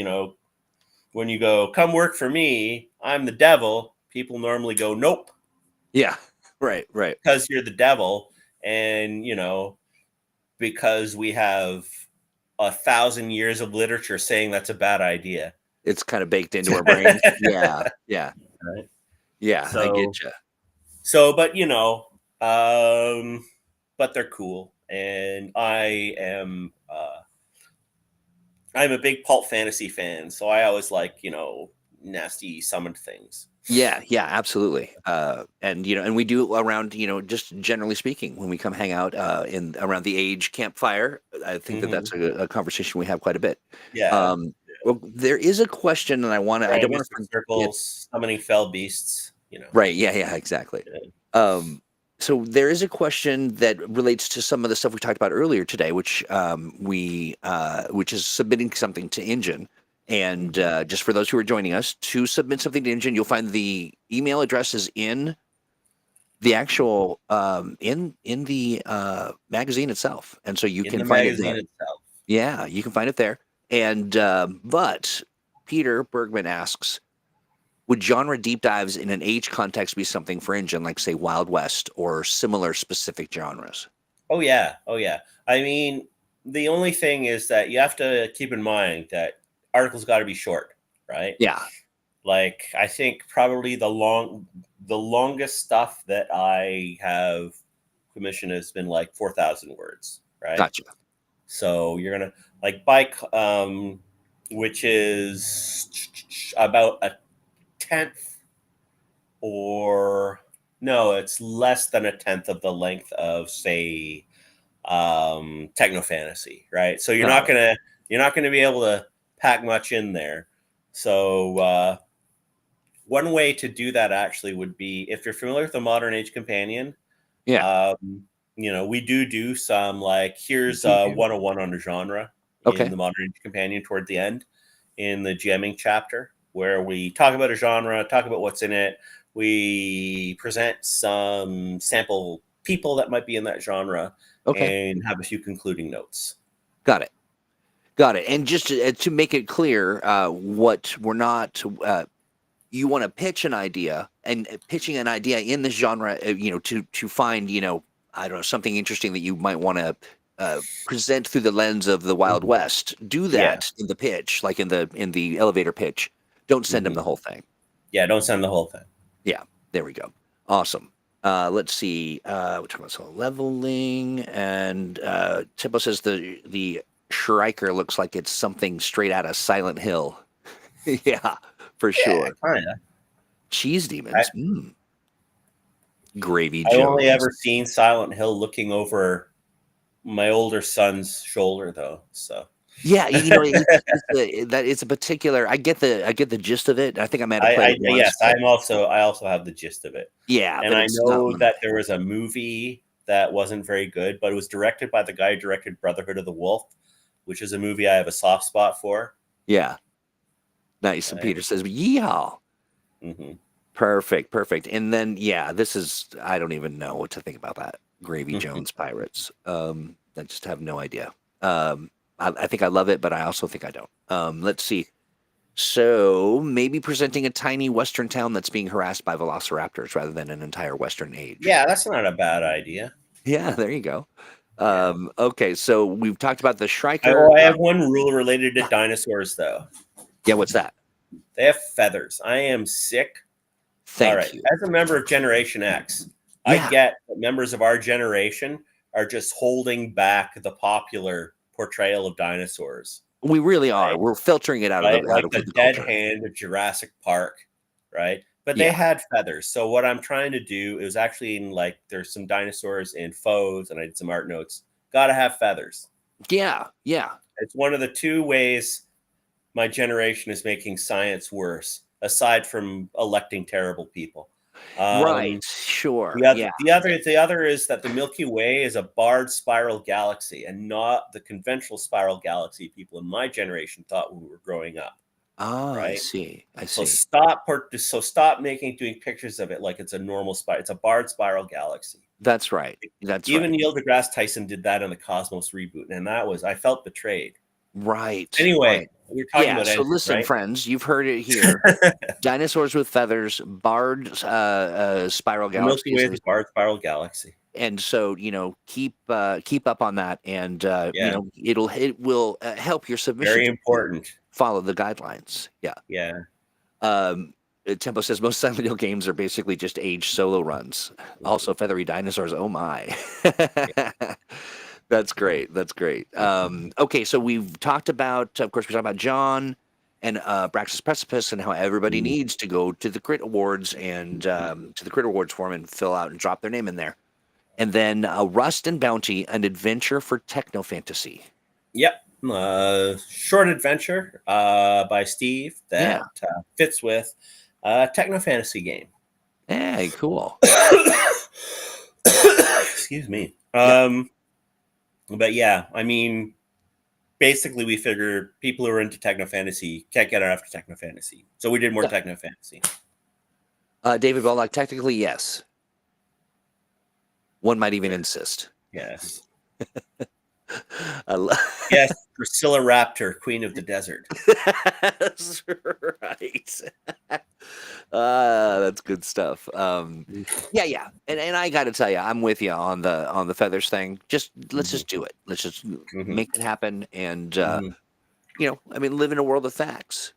[SPEAKER 2] when you go, come work for me, I'm the devil, people normally go, nope,
[SPEAKER 1] yeah, right, right.
[SPEAKER 2] because you're the devil. And, because we have 1,000 years of literature saying that's a bad idea.
[SPEAKER 1] It's kind of baked into our brains. Yeah, yeah,
[SPEAKER 2] Right.
[SPEAKER 1] yeah. I
[SPEAKER 2] So,
[SPEAKER 1] get you.
[SPEAKER 2] but, but they're cool. And I'm a big pulp fantasy fan, so I always like, nasty summoned things.
[SPEAKER 1] Yeah, yeah, absolutely. And we do around, just generally speaking, when we come hang out in around the age campfire, I think that
[SPEAKER 2] Mm-hmm.
[SPEAKER 1] that's a conversation we have quite a bit.
[SPEAKER 2] Yeah.
[SPEAKER 1] Um, well, there is a question, and I
[SPEAKER 2] Around
[SPEAKER 1] don't want to
[SPEAKER 2] Mystic
[SPEAKER 1] forget.
[SPEAKER 2] Circles, summoning fell beasts.
[SPEAKER 1] Right? Yeah, yeah, exactly.
[SPEAKER 2] Yeah.
[SPEAKER 1] Um, so there is a question that relates to some of the stuff we talked about earlier today, which is submitting something to Engine. And just for those who are joining us, to submit something to Engine, you'll find the email addresses in the actual in the magazine itself, and so you
[SPEAKER 2] In
[SPEAKER 1] can
[SPEAKER 2] the
[SPEAKER 1] find it
[SPEAKER 2] magazine
[SPEAKER 1] there.
[SPEAKER 2] itself.
[SPEAKER 1] Yeah, you can find it there. And but Peter Bergman asks, would genre deep dives in an age context be something for Engine, like say Wild West or similar specific genres?
[SPEAKER 2] Oh yeah. Oh yeah. I mean, the only thing is that you have to keep in mind that articles got to be short, right?
[SPEAKER 1] Yeah,
[SPEAKER 2] Like I think probably the longest stuff that I have commissioned has been like 4,000 words, right?
[SPEAKER 1] gotcha.
[SPEAKER 2] So you're gonna like bike, which is about a tenth, or no, it's less than a tenth of the length of, say, techno fantasy, right? So
[SPEAKER 1] Got it.
[SPEAKER 2] you're not gonna be able to pack much in there. So one way to do that actually would be, if you're familiar with the Modern Age Companion.
[SPEAKER 1] Yeah.
[SPEAKER 2] We do some, like, here's a 101 on the genre in
[SPEAKER 1] Okay.
[SPEAKER 2] the Modern Age Companion toward the end in the GMing chapter, where we talk about a genre, talk about what's in it. We present some sample people that might be in that genre
[SPEAKER 1] Okay.
[SPEAKER 2] and have a few concluding notes.
[SPEAKER 1] Got it. Got it. And just to make it clear, what we're not, you want to pitch an idea, and pitching an idea in this genre, to find, I don't know, something interesting that you might want to present through the lens of the Wild
[SPEAKER 2] Mhm.
[SPEAKER 1] West. Do
[SPEAKER 2] Yeah.
[SPEAKER 1] that in the pitch, like in the elevator pitch. Don't send them
[SPEAKER 2] Mhm.
[SPEAKER 1] the whole thing.
[SPEAKER 2] Yeah, don't send the whole thing.
[SPEAKER 1] Yeah, there we go. Awesome. Let's see. We're talking about some leveling, and Tippo says the Shrieker looks like it's something straight out of Silent Hill. Yeah, for
[SPEAKER 2] Yeah,
[SPEAKER 1] sure.
[SPEAKER 2] kind of.
[SPEAKER 1] Cheese demons. Gravy
[SPEAKER 2] I only
[SPEAKER 1] Jones.
[SPEAKER 2] ever seen Silent Hill looking over my older son's shoulder, though. So
[SPEAKER 1] Yeah, it's a particular. I get the gist of it. I think I might have played it once,
[SPEAKER 2] yes,
[SPEAKER 1] but
[SPEAKER 2] I also have the gist of it,
[SPEAKER 1] yeah,
[SPEAKER 2] and
[SPEAKER 1] but
[SPEAKER 2] I
[SPEAKER 1] it's not
[SPEAKER 2] know
[SPEAKER 1] one.
[SPEAKER 2] that there was a movie that wasn't very good, but it was directed by the guy who directed Brotherhood of the Wolf, which is a movie I have a soft spot for.
[SPEAKER 1] Yeah, nice. And
[SPEAKER 2] Right?
[SPEAKER 1] Peter says, "Yeehaw."
[SPEAKER 2] Mm-hmm.
[SPEAKER 1] Perfect, perfect. And then, yeah, this is, I don't even know what to think about that. Gravy Jones Pirates. I just have no idea. I think I love it, but I also think I don't. Let's see. So maybe presenting a tiny Western town that's being harassed by velociraptors rather than an entire Western age.
[SPEAKER 2] Yeah, that's not a bad idea.
[SPEAKER 1] Yeah, there you go.
[SPEAKER 2] Yeah.
[SPEAKER 1] Okay, so we've talked about the Shrieker.
[SPEAKER 2] I have one rule related to dinosaurs, though.
[SPEAKER 1] Yeah, what's that?
[SPEAKER 2] They have feathers. I am sick. All
[SPEAKER 1] Thank
[SPEAKER 2] right.
[SPEAKER 1] you.
[SPEAKER 2] As a member of Generation X, I
[SPEAKER 1] Yeah,
[SPEAKER 2] get that members of our generation are just holding back the popular portrayal of dinosaurs,
[SPEAKER 1] we really are.
[SPEAKER 2] right?
[SPEAKER 1] We're filtering it out
[SPEAKER 2] Right?
[SPEAKER 1] out
[SPEAKER 2] Like
[SPEAKER 1] of
[SPEAKER 2] the
[SPEAKER 1] the
[SPEAKER 2] dead
[SPEAKER 1] culture.
[SPEAKER 2] hand of Jurassic Park, right? But they
[SPEAKER 1] Yeah,
[SPEAKER 2] had feathers. So what I'm trying to do is actually in like there's some dinosaurs in Foes, and I did some art notes. Gotta have feathers.
[SPEAKER 1] yeah, yeah.
[SPEAKER 2] It's one of the two ways my generation is making science worse, aside from electing terrible people.
[SPEAKER 1] Right.
[SPEAKER 2] Um,
[SPEAKER 1] Sure.
[SPEAKER 2] the other,
[SPEAKER 1] Yeah.
[SPEAKER 2] the other is that the Milky Way is a barred spiral galaxy, and not the conventional spiral galaxy people in my generation thought when we were growing up.
[SPEAKER 1] Ah, I
[SPEAKER 2] Right.
[SPEAKER 1] see. I
[SPEAKER 2] So
[SPEAKER 1] see.
[SPEAKER 2] stop doing pictures of it like it's a normal spiral. It's a barred spiral galaxy.
[SPEAKER 1] That's right. That's
[SPEAKER 2] Even
[SPEAKER 1] right.
[SPEAKER 2] Neil deGrasse Tyson did that in the Cosmos reboot, and that was I felt betrayed.
[SPEAKER 1] Right.
[SPEAKER 2] Anyway,
[SPEAKER 1] Right.
[SPEAKER 2] we're talking
[SPEAKER 1] Yeah.
[SPEAKER 2] about
[SPEAKER 1] So
[SPEAKER 2] engines,
[SPEAKER 1] listen,
[SPEAKER 2] right?
[SPEAKER 1] friends, you've heard it here. Dinosaurs with feathers, barred spiral
[SPEAKER 2] The Milky
[SPEAKER 1] galaxies,
[SPEAKER 2] Way is a barred spiral galaxy.
[SPEAKER 1] and so keep up on that, and
[SPEAKER 2] Yeah,
[SPEAKER 1] it will help your submission
[SPEAKER 2] very
[SPEAKER 1] to
[SPEAKER 2] important.
[SPEAKER 1] follow the guidelines. Yeah.
[SPEAKER 2] Yeah.
[SPEAKER 1] Um, Tempo says most Silent Hill games are basically just age solo runs. Also, feathery dinosaurs. Oh my. That's great. That's great. Okay, so we've talked about, of course, we talked about John and Braxis Precipice and how everybody
[SPEAKER 2] Mhm.
[SPEAKER 1] needs to go to the Crit Awards and to the Crit Awards form and fill out and drop their name in there. And then Rust and Bounty, an adventure for techno fantasy.
[SPEAKER 2] Yep. Short adventure by Steve
[SPEAKER 1] Yeah.
[SPEAKER 2] that fits with a techno fantasy game.
[SPEAKER 1] Hey, cool.
[SPEAKER 2] Excuse me.
[SPEAKER 1] Yep.
[SPEAKER 2] But yeah, I mean, basically, we figured people who are into techno fantasy can't get enough of techno fantasy, so we did more
[SPEAKER 1] Yeah.
[SPEAKER 2] techno fantasy.
[SPEAKER 1] David Belloc, technically, yes. One might even insist.
[SPEAKER 2] Yes.
[SPEAKER 1] I lo-
[SPEAKER 2] Yes, Priscilla Raptor, Queen of the Desert.
[SPEAKER 1] That's right. That's good stuff. Yeah, and I got to tell you, I'm with you on the feathers thing. Just let's just do it. Let's just make it happen, and I mean, live in a world of facts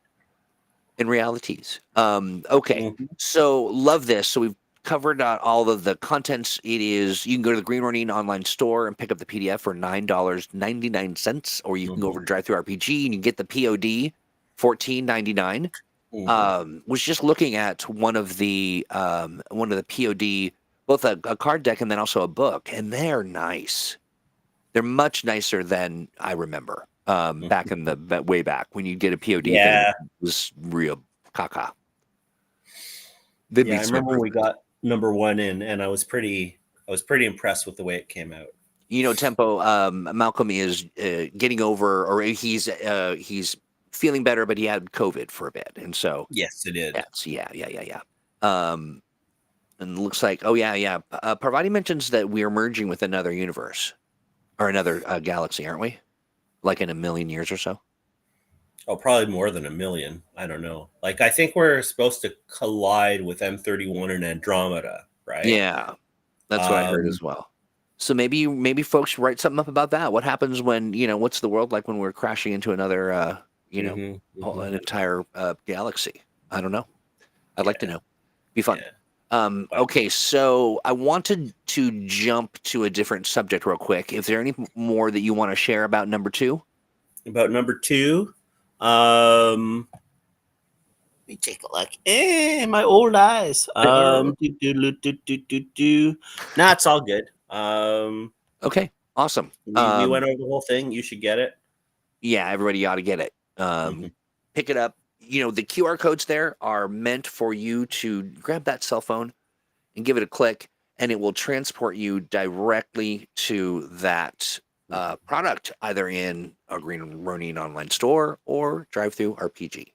[SPEAKER 1] and realities. Okay, so love this. So we've covered all of the contents. It is, you can go to the Green Ronin online store and pick up the PDF for $9.99, or you can go over to Drive Through RPG and you get the POD $14.99. Was just looking at one of the POD, both a card deck and then also a book, and they're nice. They're much nicer than I remember. Back in the way back when you get a POD thing,
[SPEAKER 2] Yeah.
[SPEAKER 1] it was real caca.
[SPEAKER 2] Yeah, I remember when we got number one in, and I was pretty impressed with the way it came out.
[SPEAKER 1] Tempo. Malcolm is getting over, or he's feeling better, but he had COVID for a bit, and so
[SPEAKER 2] Yes, it did.
[SPEAKER 1] yeah. And it looks like, Parvati mentions that we are merging with another universe or another galaxy, aren't we? Like in a million years or so.
[SPEAKER 2] Oh, probably more than a million. I don't know. Like, I think we're supposed to collide with M31 and Andromeda, right?
[SPEAKER 1] Yeah, that's what I heard as well. So maybe folks write something up about that. What happens when, what's the world like when we're crashing into another, an entire galaxy? I don't know. I'd like to know. Be fun. Okay, so I wanted to jump to a different subject real quick. Is there any more that you want to share about number 2?
[SPEAKER 2] About number 2, let me take a look. My old eyes. Nah, it's all good.
[SPEAKER 1] Okay, awesome.
[SPEAKER 2] We went over the whole thing. You should get it.
[SPEAKER 1] Yeah, everybody ought to get it. Pick it up. The QR codes there are meant for you to grab that cell phone and give it a click, and it will transport you directly to that product, either in a Green Ronin online store or Drive Through RPG.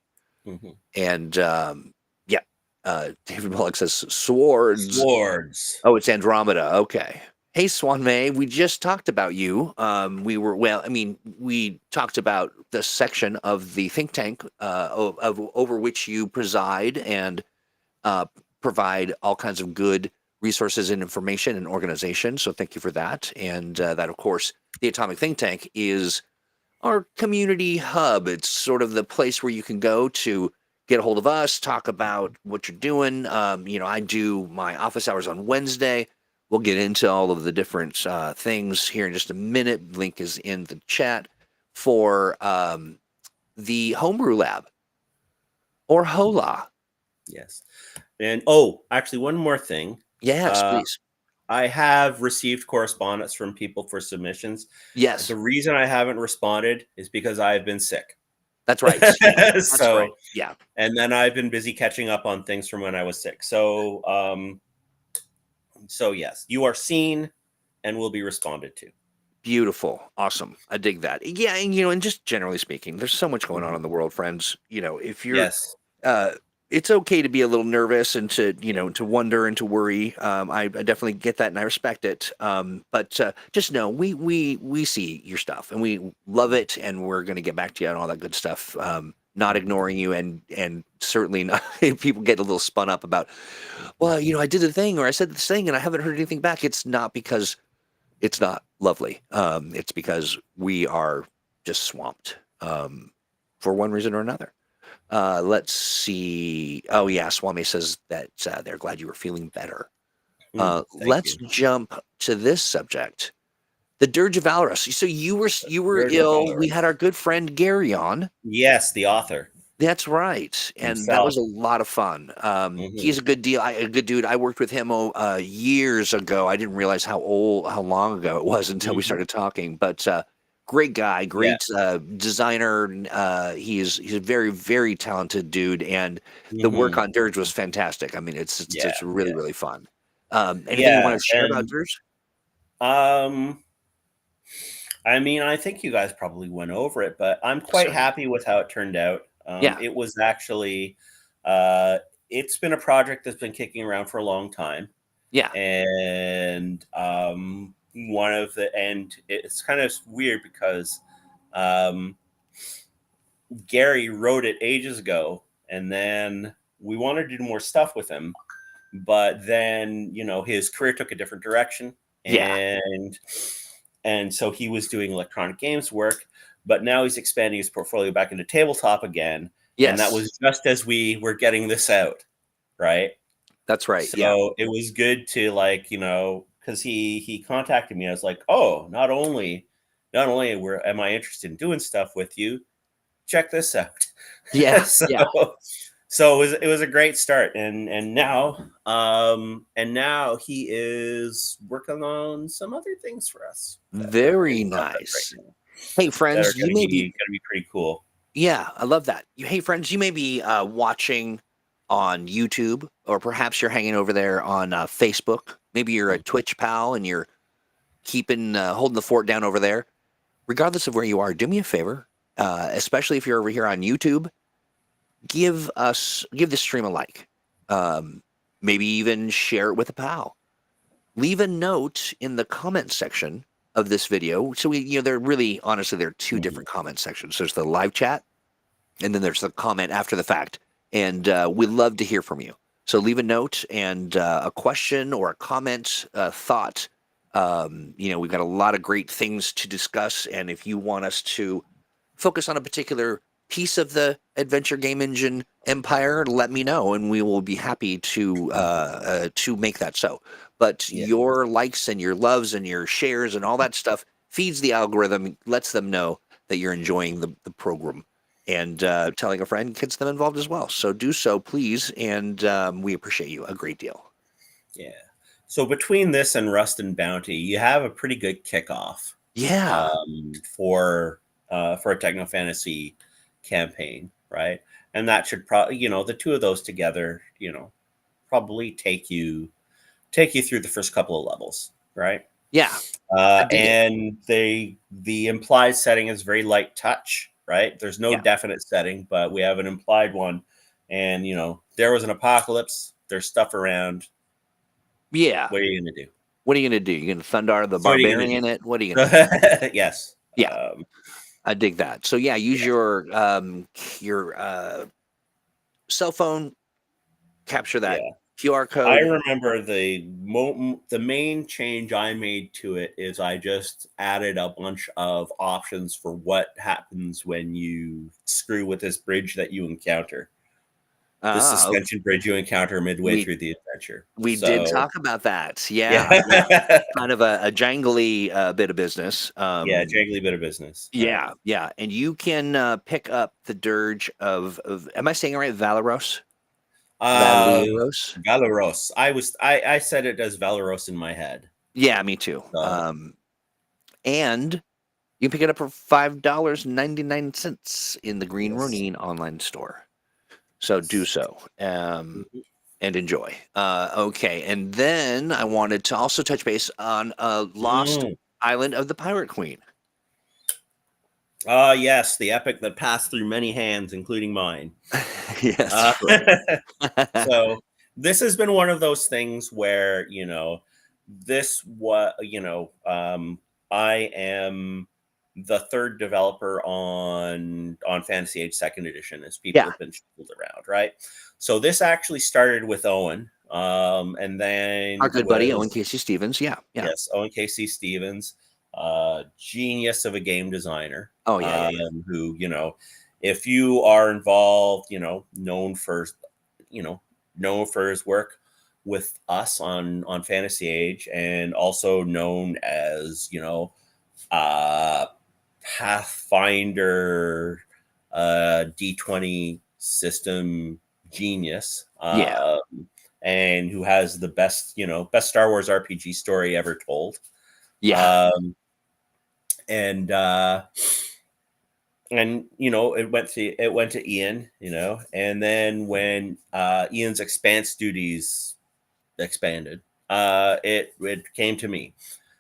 [SPEAKER 1] And David Bullock says swords.
[SPEAKER 2] Swords.
[SPEAKER 1] Oh, it's Andromeda. Okay. Hey, Swan May, we just talked about you. We talked about the section of the think tank over which you preside and uh, provide all kinds of good resources and information and organization. So thank you for that. And that, of course, the Atomic Think Tank is our community hub. It's sort of the place where you can go to get a hold of us, talk about what you're doing. I do my office hours on Wednesday. We'll get into all of the different things here in just a minute. Link is in the chat for the Homebrew Lab or HOLA.
[SPEAKER 2] Yes. And actually, one more thing.
[SPEAKER 1] Yes, please.
[SPEAKER 2] I have received correspondence from people for submissions.
[SPEAKER 1] Yes,
[SPEAKER 2] The reason I haven't responded is because I've been sick.
[SPEAKER 1] that's right. That's
[SPEAKER 2] So,
[SPEAKER 1] right. Yeah.
[SPEAKER 2] and then I've been busy catching up on things from when I was sick. So yes, you are seen and will be responded to.
[SPEAKER 1] Beautiful. Awesome. I dig that. Yeah, and just generally speaking, there's so much going on in the world, friends. If you're
[SPEAKER 2] Yes.
[SPEAKER 1] it's okay to be a little nervous and to wonder and to worry. I definitely get that and I respect it. But just know we see your stuff and we love it and we're going to get back to you on all that good stuff. Not ignoring you and certainly not if people get a little spun up about, well, I did the thing or I said this thing and I haven't heard anything back. It's not because it's not lovely. It's because we are just swamped for one reason or another. Let's see. Oh, yeah. Swami says that they're glad you were feeling better. Let's jump to this subject. The Dirge of Valorous. So you were ill. We had our good friend Gary on.
[SPEAKER 2] Yes, the author.
[SPEAKER 1] That's right, and that was a lot of fun. He's a good deal, a good dude. I worked with him years ago. I didn't realize how long ago it was until we started talking. But great guy, great designer. He's a very, very talented dude, and the work on Dirge was fantastic. I mean, it's really, really fun. Anything you want to share about Dirge?
[SPEAKER 2] I mean, I think you guys probably went over it, but I'm quite happy with how it turned out. It was actually, it's been a project that's been kicking around for a long time.
[SPEAKER 1] Yeah.
[SPEAKER 2] And it's kind of weird because Gary wrote it ages ago, and then we wanted to do more stuff with him, but then his career took a different direction, and so he was doing electronic games work, but now he's expanding his portfolio back into tabletop again. Yes. And that was just as we were getting this out, right?
[SPEAKER 1] That's right.
[SPEAKER 2] So it was good to because he contacted me. I was like, oh, not only am I interested in doing stuff with you, check this out.
[SPEAKER 1] Yeah.
[SPEAKER 2] So it was a great start, and now he is working on some other things for us.
[SPEAKER 1] Very nice. Right, hey friends,
[SPEAKER 2] you may be gonna be pretty cool.
[SPEAKER 1] Yeah, I love that. Hey friends, you may be watching on YouTube, or perhaps you're hanging over there on Facebook. Maybe you're a Twitch pal and you're keeping holding the fort down over there. Regardless of where you are, do me a favor, especially if you're over here on YouTube. Give the stream a like. Maybe even share it with a pal. Leave a note in the comment section of this video. So there are two different comment sections. There's the live chat, and then there's the comment after the fact. And we'd love to hear from you. So leave a note and a question or a comment, thought. We've got a lot of great things to discuss, and if you want us to focus on a particular piece of the adventure game engine empire, let me know and we will be happy to make that so. But your likes and your loves and your shares and all that stuff feeds the algorithm, lets them know that you're enjoying the program, and telling a friend gets them involved as well. So do so, please, and we appreciate you a great deal.
[SPEAKER 2] Yeah. So between this and Rust and Bounty, you have a pretty good kickoff.
[SPEAKER 1] Yeah.
[SPEAKER 2] For a Techno Fantasy campaign, right? And that should probably, the two of those together, probably take you through the first couple of levels, right?
[SPEAKER 1] Yeah.
[SPEAKER 2] And the implied setting is very light touch, right? There's no definite setting, but we have an implied one. And there was an apocalypse. There's stuff around.
[SPEAKER 1] Yeah.
[SPEAKER 2] What are you gonna do?
[SPEAKER 1] What are you gonna do? You gonna Thundar the
[SPEAKER 2] So what are you gonna
[SPEAKER 1] Barbarian it? What are you gonna do?
[SPEAKER 2] do? Yes.
[SPEAKER 1] Yeah, I dig that. So yeah, use your cell phone, capture that
[SPEAKER 2] Yeah.
[SPEAKER 1] QR
[SPEAKER 2] I
[SPEAKER 1] code.
[SPEAKER 2] remember the main change I made to it is I just added a bunch of options for what happens when you screw with this bridge that you encounter. The
[SPEAKER 1] Okay.
[SPEAKER 2] suspension bridge you encounter midway
[SPEAKER 1] We
[SPEAKER 2] through the adventure.
[SPEAKER 1] we did
[SPEAKER 2] So
[SPEAKER 1] talk about that. Yeah, yeah.
[SPEAKER 2] yeah,
[SPEAKER 1] Kind of a jangly bit of business.
[SPEAKER 2] yeah, jangly bit of business. Right.
[SPEAKER 1] Yeah, yeah, and you can pick up the dirge of. Am I saying it right? Valeros.
[SPEAKER 2] Uh,
[SPEAKER 1] Valeros.
[SPEAKER 2] Valeros. I said it as Valeros in my head.
[SPEAKER 1] Yeah, me too.
[SPEAKER 2] So
[SPEAKER 1] And you can pick it up for $5.99 in the Green
[SPEAKER 2] yes.
[SPEAKER 1] Ronin online store. So do
[SPEAKER 2] Yes.
[SPEAKER 1] so.
[SPEAKER 2] Mhm.
[SPEAKER 1] And enjoy. Okay, and then I wanted to also touch base on Lost
[SPEAKER 2] Mm.
[SPEAKER 1] Island of the Pirate Queen.
[SPEAKER 2] Yes, the epic that passed through many hands, including mine.
[SPEAKER 1] Yes,
[SPEAKER 2] Uh,
[SPEAKER 1] right.
[SPEAKER 2] so this has been one of those things where I am the third developer on Fantasy Age Second Edition, as people
[SPEAKER 1] Yeah,
[SPEAKER 2] have been shuffled around, right? So this actually started with Owen, and
[SPEAKER 1] our
[SPEAKER 2] then
[SPEAKER 1] good buddy Owen
[SPEAKER 2] was
[SPEAKER 1] Casey Stevens. Yeah, yeah.
[SPEAKER 2] yes, Owen Casey Stevens, genius of a game designer,
[SPEAKER 1] Oh yeah, yeah, yeah.
[SPEAKER 2] who if you are involved, you know, known for his work with us on Fantasy Age, and also known as uh, Pathfinder, D20 system genius,
[SPEAKER 1] Yeah,
[SPEAKER 2] and who has the best Star Wars RPG story ever told.
[SPEAKER 1] yeah,
[SPEAKER 2] Um, and it went to Ian, and then when Ian's expanse duties expanded, it came to me.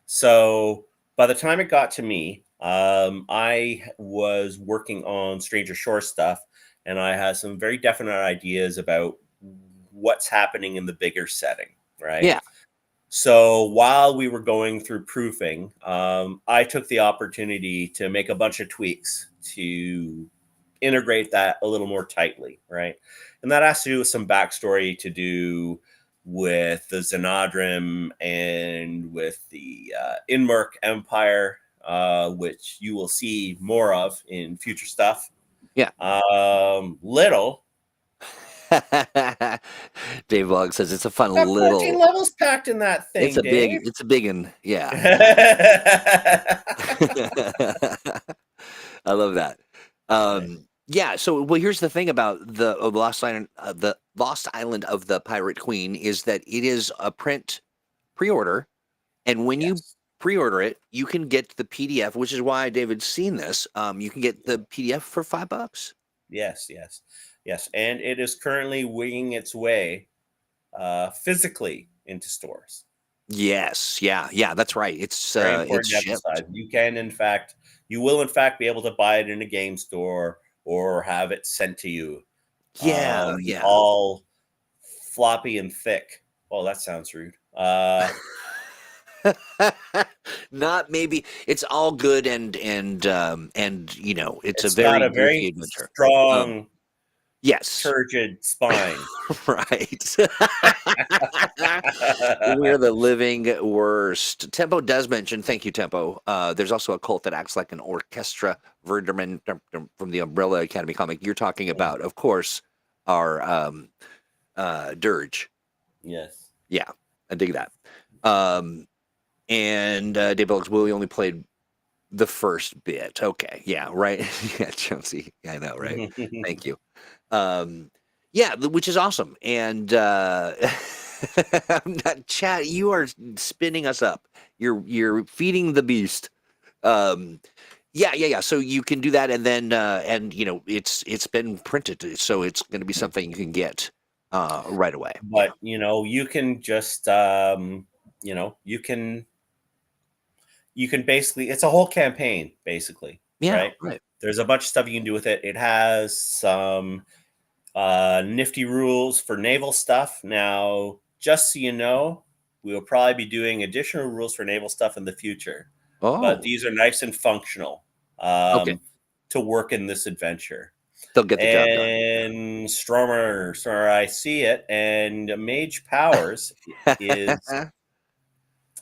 [SPEAKER 2] So by the time it got to me, I was working on Stranger Shore stuff, and I had some very definite ideas about what's happening in the bigger setting, right?
[SPEAKER 1] yeah.
[SPEAKER 2] So while we were going through proofing, I took the opportunity to make a bunch of tweaks to integrate that a little more tightly, right? And that has to do with some backstory to do with the Xenadrim and with the Inmerk Empire, which you will see more of in future stuff.
[SPEAKER 1] Yeah.
[SPEAKER 2] Little
[SPEAKER 1] Dave Log says it's a fun
[SPEAKER 2] got 14
[SPEAKER 1] little.
[SPEAKER 2] levels packed in that
[SPEAKER 1] It's
[SPEAKER 2] thing,
[SPEAKER 1] a big.
[SPEAKER 2] Dave.
[SPEAKER 1] It's a big one. Yeah. I love that.
[SPEAKER 2] Right.
[SPEAKER 1] Yeah. So, well, here's the thing about the Lost Island of the Pirate Queen is that it is a print pre-order, and when you
[SPEAKER 2] Yes.
[SPEAKER 1] pre-order it, you can get the PDF, which is why David's seen this. You can get the PDF for $5.
[SPEAKER 2] Yes, yes, yes. And it is currently winging its way physically into stores.
[SPEAKER 1] Yes. Yeah. Yeah. That's right.
[SPEAKER 2] Very
[SPEAKER 1] It's
[SPEAKER 2] important to
[SPEAKER 1] shipped.
[SPEAKER 2] emphasize. You will in fact be able to buy it in a game store or have it sent to you,
[SPEAKER 1] Yeah. Yeah.
[SPEAKER 2] all floppy and thick. Well, that sounds rude.
[SPEAKER 1] Not maybe it's all good and it's a
[SPEAKER 2] It's got
[SPEAKER 1] very
[SPEAKER 2] a
[SPEAKER 1] goofy
[SPEAKER 2] very
[SPEAKER 1] adventure. Um,
[SPEAKER 2] strong,
[SPEAKER 1] yes,
[SPEAKER 2] turgid spine.
[SPEAKER 1] right. We're the living worst. Tempo does mention, thank you, Tempo. There's also a cult that acts like an orchestra. Verderman from the Umbrella Academy comic. You're talking about, of course, our dirge.
[SPEAKER 2] Yes.
[SPEAKER 1] Yeah, I dig that. Um, and Dave Bell's Willie only played the first bit. Okay. Yeah. Right. Yeah. Chelsea. I know. Right. Thank you. Um, yeah, which is awesome. And I'm not chat. You are spinning us up. You're feeding the beast. Um, yeah, yeah, yeah. So you can do that, and then it's been printed, so it's going to be something you can get right away. Yeah.
[SPEAKER 2] But you can just you can basically, it's a whole campaign basically,
[SPEAKER 1] Yeah.
[SPEAKER 2] right?
[SPEAKER 1] Right.
[SPEAKER 2] There's a bunch of stuff you can do with it. It has some nifty rules for naval stuff. Now, just so you know, we will probably be doing additional rules for naval stuff in the future. But
[SPEAKER 1] Oh,
[SPEAKER 2] these are nice and functional
[SPEAKER 1] okay.
[SPEAKER 2] to work in this adventure.
[SPEAKER 1] They'll get the job done.
[SPEAKER 2] And Stormer, I see it. And Mage Powers is,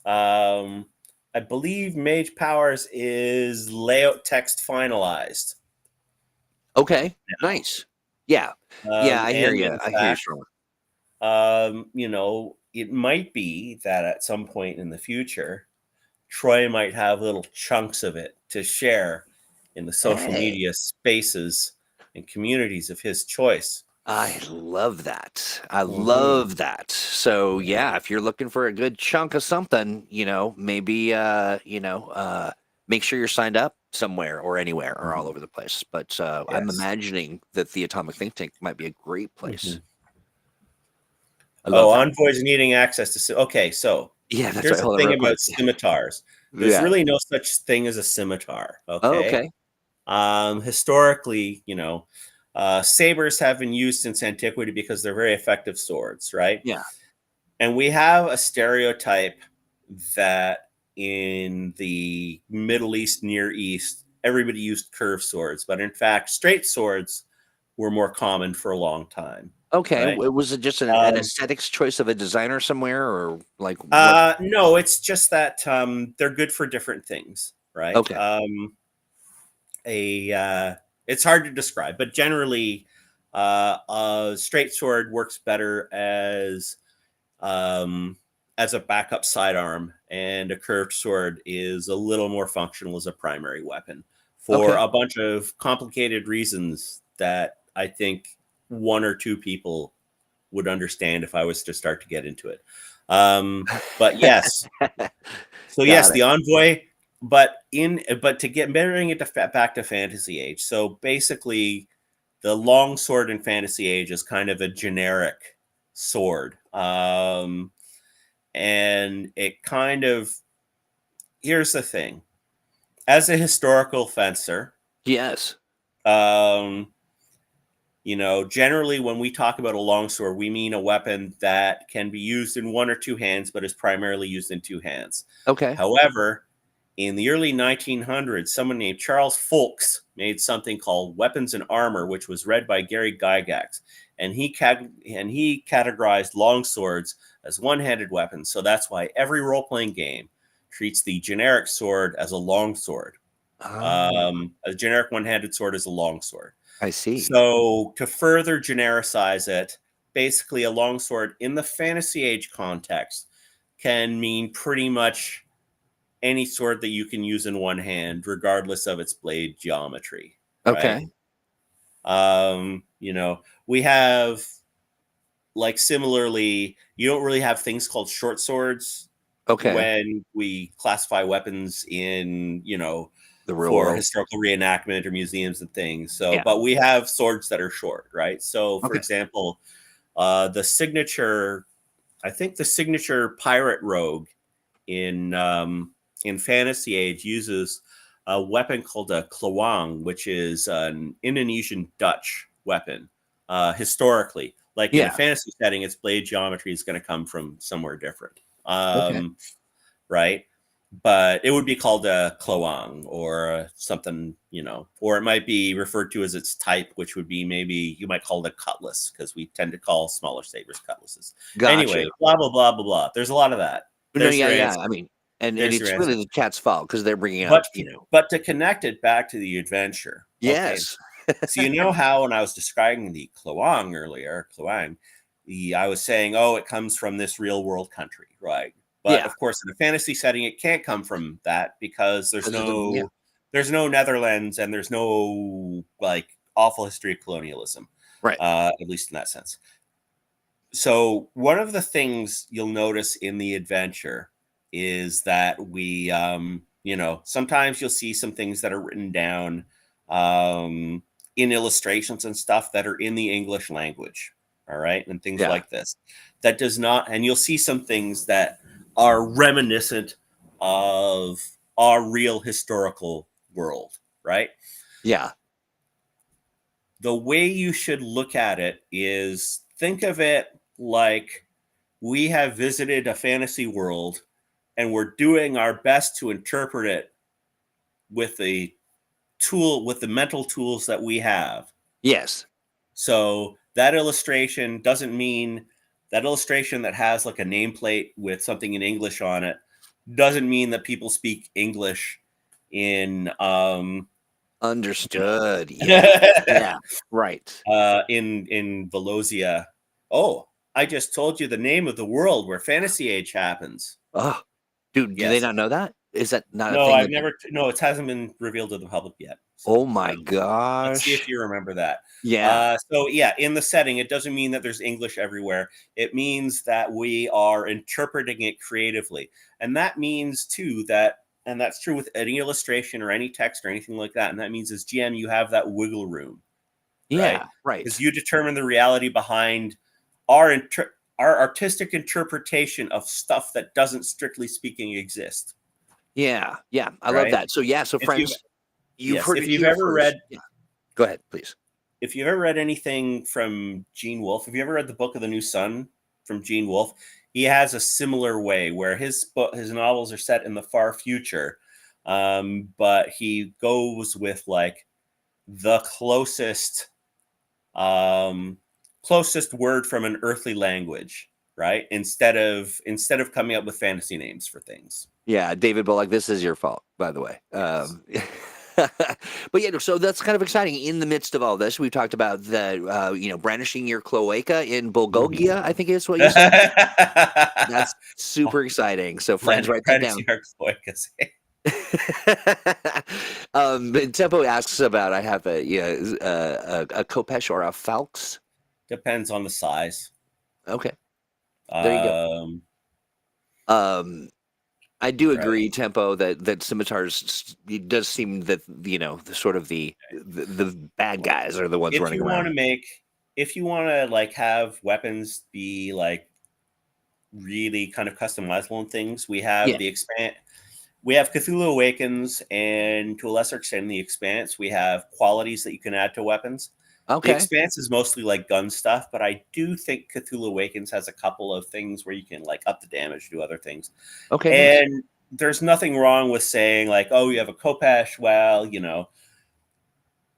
[SPEAKER 2] I believe Mage Powers is layout text finalized.
[SPEAKER 1] Okay, nice. Yeah, yeah, I hear
[SPEAKER 2] And
[SPEAKER 1] you.
[SPEAKER 2] in
[SPEAKER 1] I hear you,
[SPEAKER 2] fact,
[SPEAKER 1] Sherman.
[SPEAKER 2] it might be that at some point in the future, Troy might have little chunks of it to share in the social
[SPEAKER 1] Hey,
[SPEAKER 2] media spaces and communities of his choice.
[SPEAKER 1] I love that. I
[SPEAKER 2] Mm-hmm.
[SPEAKER 1] love that. So yeah, if you're looking for a good chunk of something, maybe make sure you're signed up somewhere or anywhere or all over the place. But I'm
[SPEAKER 2] Yes.
[SPEAKER 1] imagining that the Atomic Think Tank might be a great place.
[SPEAKER 2] Mm-hmm.
[SPEAKER 1] I love
[SPEAKER 2] Oh,
[SPEAKER 1] that.
[SPEAKER 2] envoys needing access to. Okay, so
[SPEAKER 1] Yeah, that's
[SPEAKER 2] here's
[SPEAKER 1] right.
[SPEAKER 2] the
[SPEAKER 1] Hold on,
[SPEAKER 2] thing
[SPEAKER 1] real quick.
[SPEAKER 2] about scimitars. There's
[SPEAKER 1] Yeah.
[SPEAKER 2] really no such thing as a scimitar.
[SPEAKER 1] Oh,
[SPEAKER 2] Okay.
[SPEAKER 1] okay.
[SPEAKER 2] Historically, sabers have been used since antiquity because they're very effective swords, right?
[SPEAKER 1] Yeah.
[SPEAKER 2] And we have a stereotype that in the Middle East, Near East, everybody used curved swords, but in fact, straight swords were more common for a long time,
[SPEAKER 1] Okay.
[SPEAKER 2] right?
[SPEAKER 1] Was it just an
[SPEAKER 2] Um,
[SPEAKER 1] aesthetics choice of a designer somewhere, or like what?
[SPEAKER 2] no, it's just that they're good for different things, right?
[SPEAKER 1] Okay.
[SPEAKER 2] A It's hard to describe, but generally, a straight sword works better um, as a backup sidearm, and a curved sword is a little more functional as a primary weapon for
[SPEAKER 1] Okay.
[SPEAKER 2] a bunch of complicated reasons that I think one or two people would understand if I was to start to get into it. But yes, so yes,
[SPEAKER 1] Got
[SPEAKER 2] the
[SPEAKER 1] it.
[SPEAKER 2] envoy, but to get marrying it to back to Fantasy Age. So basically, the long sword in Fantasy Age is kind of a generic sword, and it kind of, here's the thing: as a historical fencer,
[SPEAKER 1] Yes.
[SPEAKER 2] um, generally when we talk about a longsword, we mean a weapon that can be used in one or two hands, but is primarily used in two hands.
[SPEAKER 1] Okay.
[SPEAKER 2] However, in the early 1900s, someone named Charles Folks made something called Weapons and Armor, which was read by Gary Gygax, and he categorized longswords as one-handed weapons. So that's why every role-playing game treats the generic sword as a longsword.
[SPEAKER 1] Oh,
[SPEAKER 2] A generic one-handed sword is a longsword.
[SPEAKER 1] I see.
[SPEAKER 2] So to further genericize it, basically a longsword in the Fantasy Age context can mean pretty much any sword that you can use in one hand, regardless of its blade geometry, right?
[SPEAKER 1] Okay.
[SPEAKER 2] We have, like, similarly, you don't really have things called short swords
[SPEAKER 1] Okay.
[SPEAKER 2] when we classify weapons
[SPEAKER 1] The real
[SPEAKER 2] for
[SPEAKER 1] world.
[SPEAKER 2] historical reenactment or museums and things. So,
[SPEAKER 1] Yeah.
[SPEAKER 2] but we have swords that are short, right? So, for
[SPEAKER 1] Okay.
[SPEAKER 2] example, the signature, I think the signature pirate rogue in Fantasy Age uses a weapon called a klawang, which is an Indonesian Dutch weapon. Historically, like in a
[SPEAKER 1] Yeah.
[SPEAKER 2] fantasy setting, its blade geometry is going to come from somewhere different.
[SPEAKER 1] Okay.
[SPEAKER 2] Right? But it would be called a klawang or something, or it might be referred to as its type, which would be, maybe you might call it a cutlass, because we tend to call smaller sabers cutlasses.
[SPEAKER 1] Gotcha.
[SPEAKER 2] Anyway, blah, blah, blah, blah, blah. There's a lot of that.
[SPEAKER 1] No,
[SPEAKER 2] There's
[SPEAKER 1] yeah,
[SPEAKER 2] your
[SPEAKER 1] yeah.
[SPEAKER 2] answer.
[SPEAKER 1] I mean, and
[SPEAKER 2] There's your
[SPEAKER 1] it's
[SPEAKER 2] answer.
[SPEAKER 1] really the cat's fault because they're bringing up,
[SPEAKER 2] But but to connect it back to the adventure, okay.
[SPEAKER 1] yes.
[SPEAKER 2] So how when I was describing the klawang earlier, I was saying, oh, it comes from this real world country, right? But
[SPEAKER 1] Yeah.
[SPEAKER 2] of course, in a fantasy setting, it can't come from that because there's
[SPEAKER 1] 'Cause of the, yeah.
[SPEAKER 2] no Netherlands, and there's no, like, awful history of colonialism,
[SPEAKER 1] Right.
[SPEAKER 2] at least in that sense. So one of the things you'll notice in the adventure is that we, sometimes you'll see some things that are written down in illustrations and stuff that are in the English language. All right. And things
[SPEAKER 1] Yeah.
[SPEAKER 2] like this. That does not, and you'll see some things that are reminiscent of our real historical world. Right.
[SPEAKER 1] Yeah.
[SPEAKER 2] The way you should look at it is, think of it like we have visited a fantasy world and we're doing our best to interpret it with the mental tools that we have.
[SPEAKER 1] Yes.
[SPEAKER 2] So that illustration doesn't mean that illustration that has like a nameplate with something in English on it doesn't mean that people speak English in
[SPEAKER 1] Understood. Yeah. Yeah. Right.
[SPEAKER 2] in Velosia. Oh, I just told you the name of the world where Fantasy Age happens.
[SPEAKER 1] Oh, dude, do they
[SPEAKER 2] Yes.
[SPEAKER 1] not know that? Is that not a
[SPEAKER 2] No,
[SPEAKER 1] thing
[SPEAKER 2] I've
[SPEAKER 1] that?
[SPEAKER 2] never. No, it hasn't been revealed to the public yet.
[SPEAKER 1] Oh
[SPEAKER 2] So
[SPEAKER 1] my
[SPEAKER 2] let's see if
[SPEAKER 1] gosh.
[SPEAKER 2] you remember that.
[SPEAKER 1] Yeah.
[SPEAKER 2] So yeah, in the setting, it doesn't mean that there's English everywhere. It means that we are interpreting it creatively, and that means too that, and that's true with any illustration or any text or anything like that. And that means as GM, you have that wiggle room, right?
[SPEAKER 1] Yeah.
[SPEAKER 2] Because
[SPEAKER 1] Right.
[SPEAKER 2] you determine the reality behind our our artistic interpretation of stuff that doesn't strictly speaking exist,
[SPEAKER 1] Yeah. Yeah. I love
[SPEAKER 2] right?
[SPEAKER 1] that. So yeah. So
[SPEAKER 2] If you've
[SPEAKER 1] friends, you've heard
[SPEAKER 2] if
[SPEAKER 1] it
[SPEAKER 2] you've
[SPEAKER 1] here
[SPEAKER 2] ever
[SPEAKER 1] first.
[SPEAKER 2] read
[SPEAKER 1] Yeah. Go ahead, please.
[SPEAKER 2] if you've ever read anything from Gene Wolfe, if you ever read the book of the New Sun from Gene Wolfe, he has a similar way where his novels are set in the far future, but he goes with like the closest word from an earthly language, right? Instead of coming up with fantasy names for things.
[SPEAKER 1] Yeah, David Bullock, this is your fault, by the way.
[SPEAKER 2] Yes.
[SPEAKER 1] But yeah, so that's kind of exciting. In the midst of all this, we've talked about the brandishing your cloaca in Bulgogia, I think is what you said. That's super exciting. So friends, write that down. Tempo asks about I have a Kopesh or a Falx.
[SPEAKER 2] Depends on the size.
[SPEAKER 1] Okay, there you go.
[SPEAKER 2] Um,
[SPEAKER 1] I do
[SPEAKER 2] right.
[SPEAKER 1] agree, Tempo, that scimitars, it does seem that the sort of the bad guys are the ones
[SPEAKER 2] If
[SPEAKER 1] running
[SPEAKER 2] you want
[SPEAKER 1] around.
[SPEAKER 2] to make, if you want to like have weapons be like really kind of customizable and things, we have
[SPEAKER 1] Yeah.
[SPEAKER 2] the expand. We have Cthulhu Awakens, and to a lesser extent, the Expanse. We have qualities that you can add to weapons. The
[SPEAKER 1] Okay.
[SPEAKER 2] Expanse is mostly like gun stuff, but I do think Cthulhu Awakens has a couple of things where you can like up the damage, do other things.
[SPEAKER 1] Okay. Nice.
[SPEAKER 2] And there's nothing wrong with saying like, oh, you have a Kopesh. Well,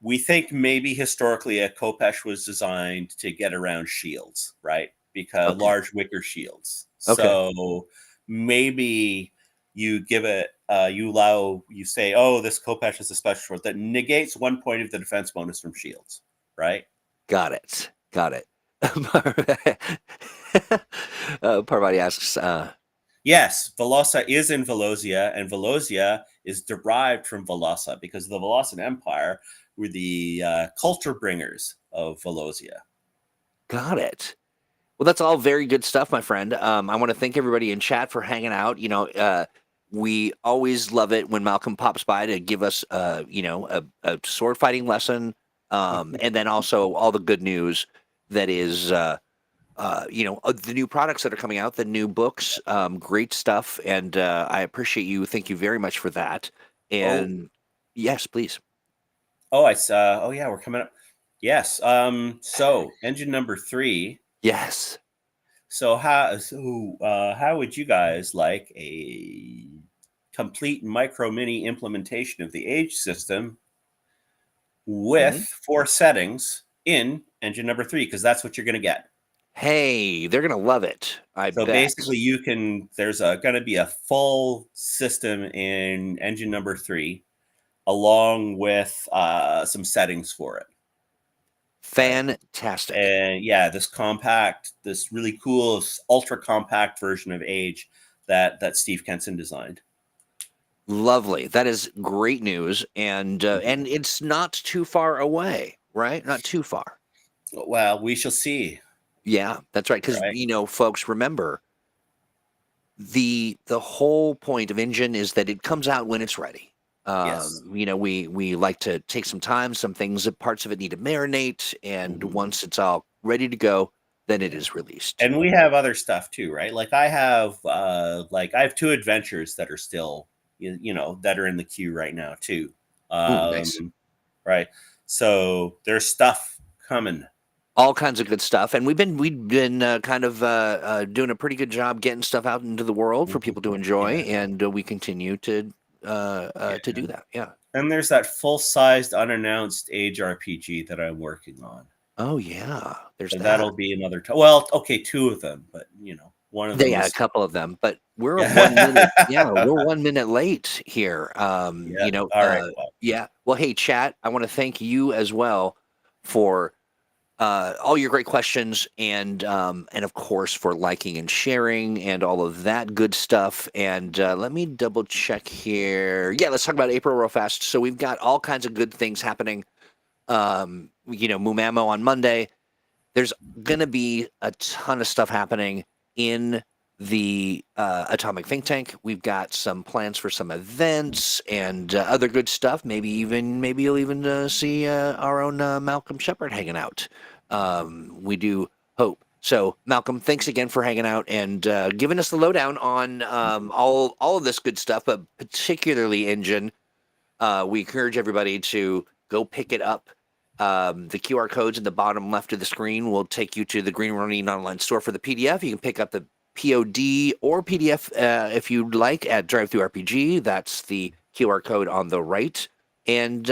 [SPEAKER 2] we think maybe historically a Kopesh was designed to get around shields, right? Because
[SPEAKER 1] Okay.
[SPEAKER 2] large wicker shields.
[SPEAKER 1] Okay.
[SPEAKER 2] So maybe you give it, you say, oh, this Kopesh is a special sword that negates 1 point of the defense bonus from shields, right?
[SPEAKER 1] Got it. Got it. Parvati asks,
[SPEAKER 2] Yes, Velosa is in Velosia, and Velosia is derived from Velosa because the Velosan Empire were the culture bringers of Velosia.
[SPEAKER 1] got it. Well, that's all very good stuff, my friend. I want to thank everybody in chat for hanging out. We always love it when Malcolm pops by to give us, a sword fighting lesson, and then also all the good news that is, the new products that are coming out, the new books, great stuff, and I appreciate you. Thank you very much for that. And yes, please.
[SPEAKER 2] Oh, I saw. Oh, yeah, we're coming up. Yes. So engine number 3.
[SPEAKER 1] Yes.
[SPEAKER 2] So how would you guys like a complete micro mini implementation of the age system with
[SPEAKER 1] Okay.
[SPEAKER 2] 4 settings in engine number 3? Because that's what you're going to get.
[SPEAKER 1] Hey, they're gonna love it. I
[SPEAKER 2] So
[SPEAKER 1] bet.
[SPEAKER 2] basically, there's going to be a full system in engine number 3, along with some settings for it. Right.
[SPEAKER 1] Fantastic.
[SPEAKER 2] And yeah, this really cool, ultra compact version of Age that Steve Kenson designed.
[SPEAKER 1] Lovely. That is great news, and it's not too far away, right? Not too far.
[SPEAKER 2] Well, we shall see.
[SPEAKER 1] Yeah, that's right. Because
[SPEAKER 2] Right.
[SPEAKER 1] folks, remember the whole point of Engine is that it comes out when it's ready.
[SPEAKER 2] Yes.
[SPEAKER 1] We like to take some time. Some parts of it need to marinate, and once it's all ready to go, then it is released.
[SPEAKER 2] And we have other stuff too, right? Like I have 2 adventures that are still that are in the queue right now too.
[SPEAKER 1] Ooh, nice.
[SPEAKER 2] Right. So there's stuff coming.
[SPEAKER 1] all kinds of good stuff, and we've been kind of doing a pretty good job getting stuff out into the world for people to enjoy,
[SPEAKER 2] Yeah.
[SPEAKER 1] and we continue to do that. Yeah.
[SPEAKER 2] And there's that full-sized unannounced age RPG that I'm working on.
[SPEAKER 1] Oh yeah, there's
[SPEAKER 2] So
[SPEAKER 1] that.
[SPEAKER 2] that'll be another well, okay, two of them, but one of them
[SPEAKER 1] Yeah, a
[SPEAKER 2] is
[SPEAKER 1] couple of them, but we're 1 minute. Yeah,
[SPEAKER 2] yeah.
[SPEAKER 1] we're 1 minute late here.
[SPEAKER 2] All right. Well,
[SPEAKER 1] Yeah. Well, hey, chat. I want to thank you as well for all your great questions and of course for liking and sharing and all of that good stuff. And let me double check here. Yeah, let's talk about April real fast. So we've got all kinds of good things happening. Mumamo on Monday. There's gonna be a ton of stuff happening in the Atomic Think Tank. We've got some plans for some events and other good stuff. Maybe you'll even see our own Malcolm Sheppard hanging out. We do hope. So, Malcolm, thanks again for hanging out and giving us the lowdown on all of this good stuff, but particularly Engine. We encourage everybody to go pick it up. The QR codes in the bottom left of the screen will take you to the Green Ronin online store for the PDF. You can pick up the POD or PDF if you'd like at DriveThruRPG. That's the QR code on the right. And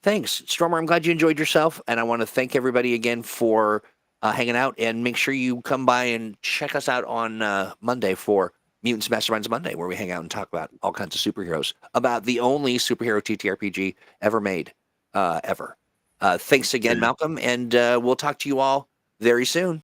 [SPEAKER 1] thanks, Stormer. I'm glad you enjoyed yourself, and I want to thank everybody again for hanging out. And make sure you come by and check us out on Monday for Mutants Masterminds Monday, where we hang out and talk about all kinds of superheroes, about the only superhero TTRPG ever made, ever. Thanks again, Malcolm, and we'll talk to you all very soon.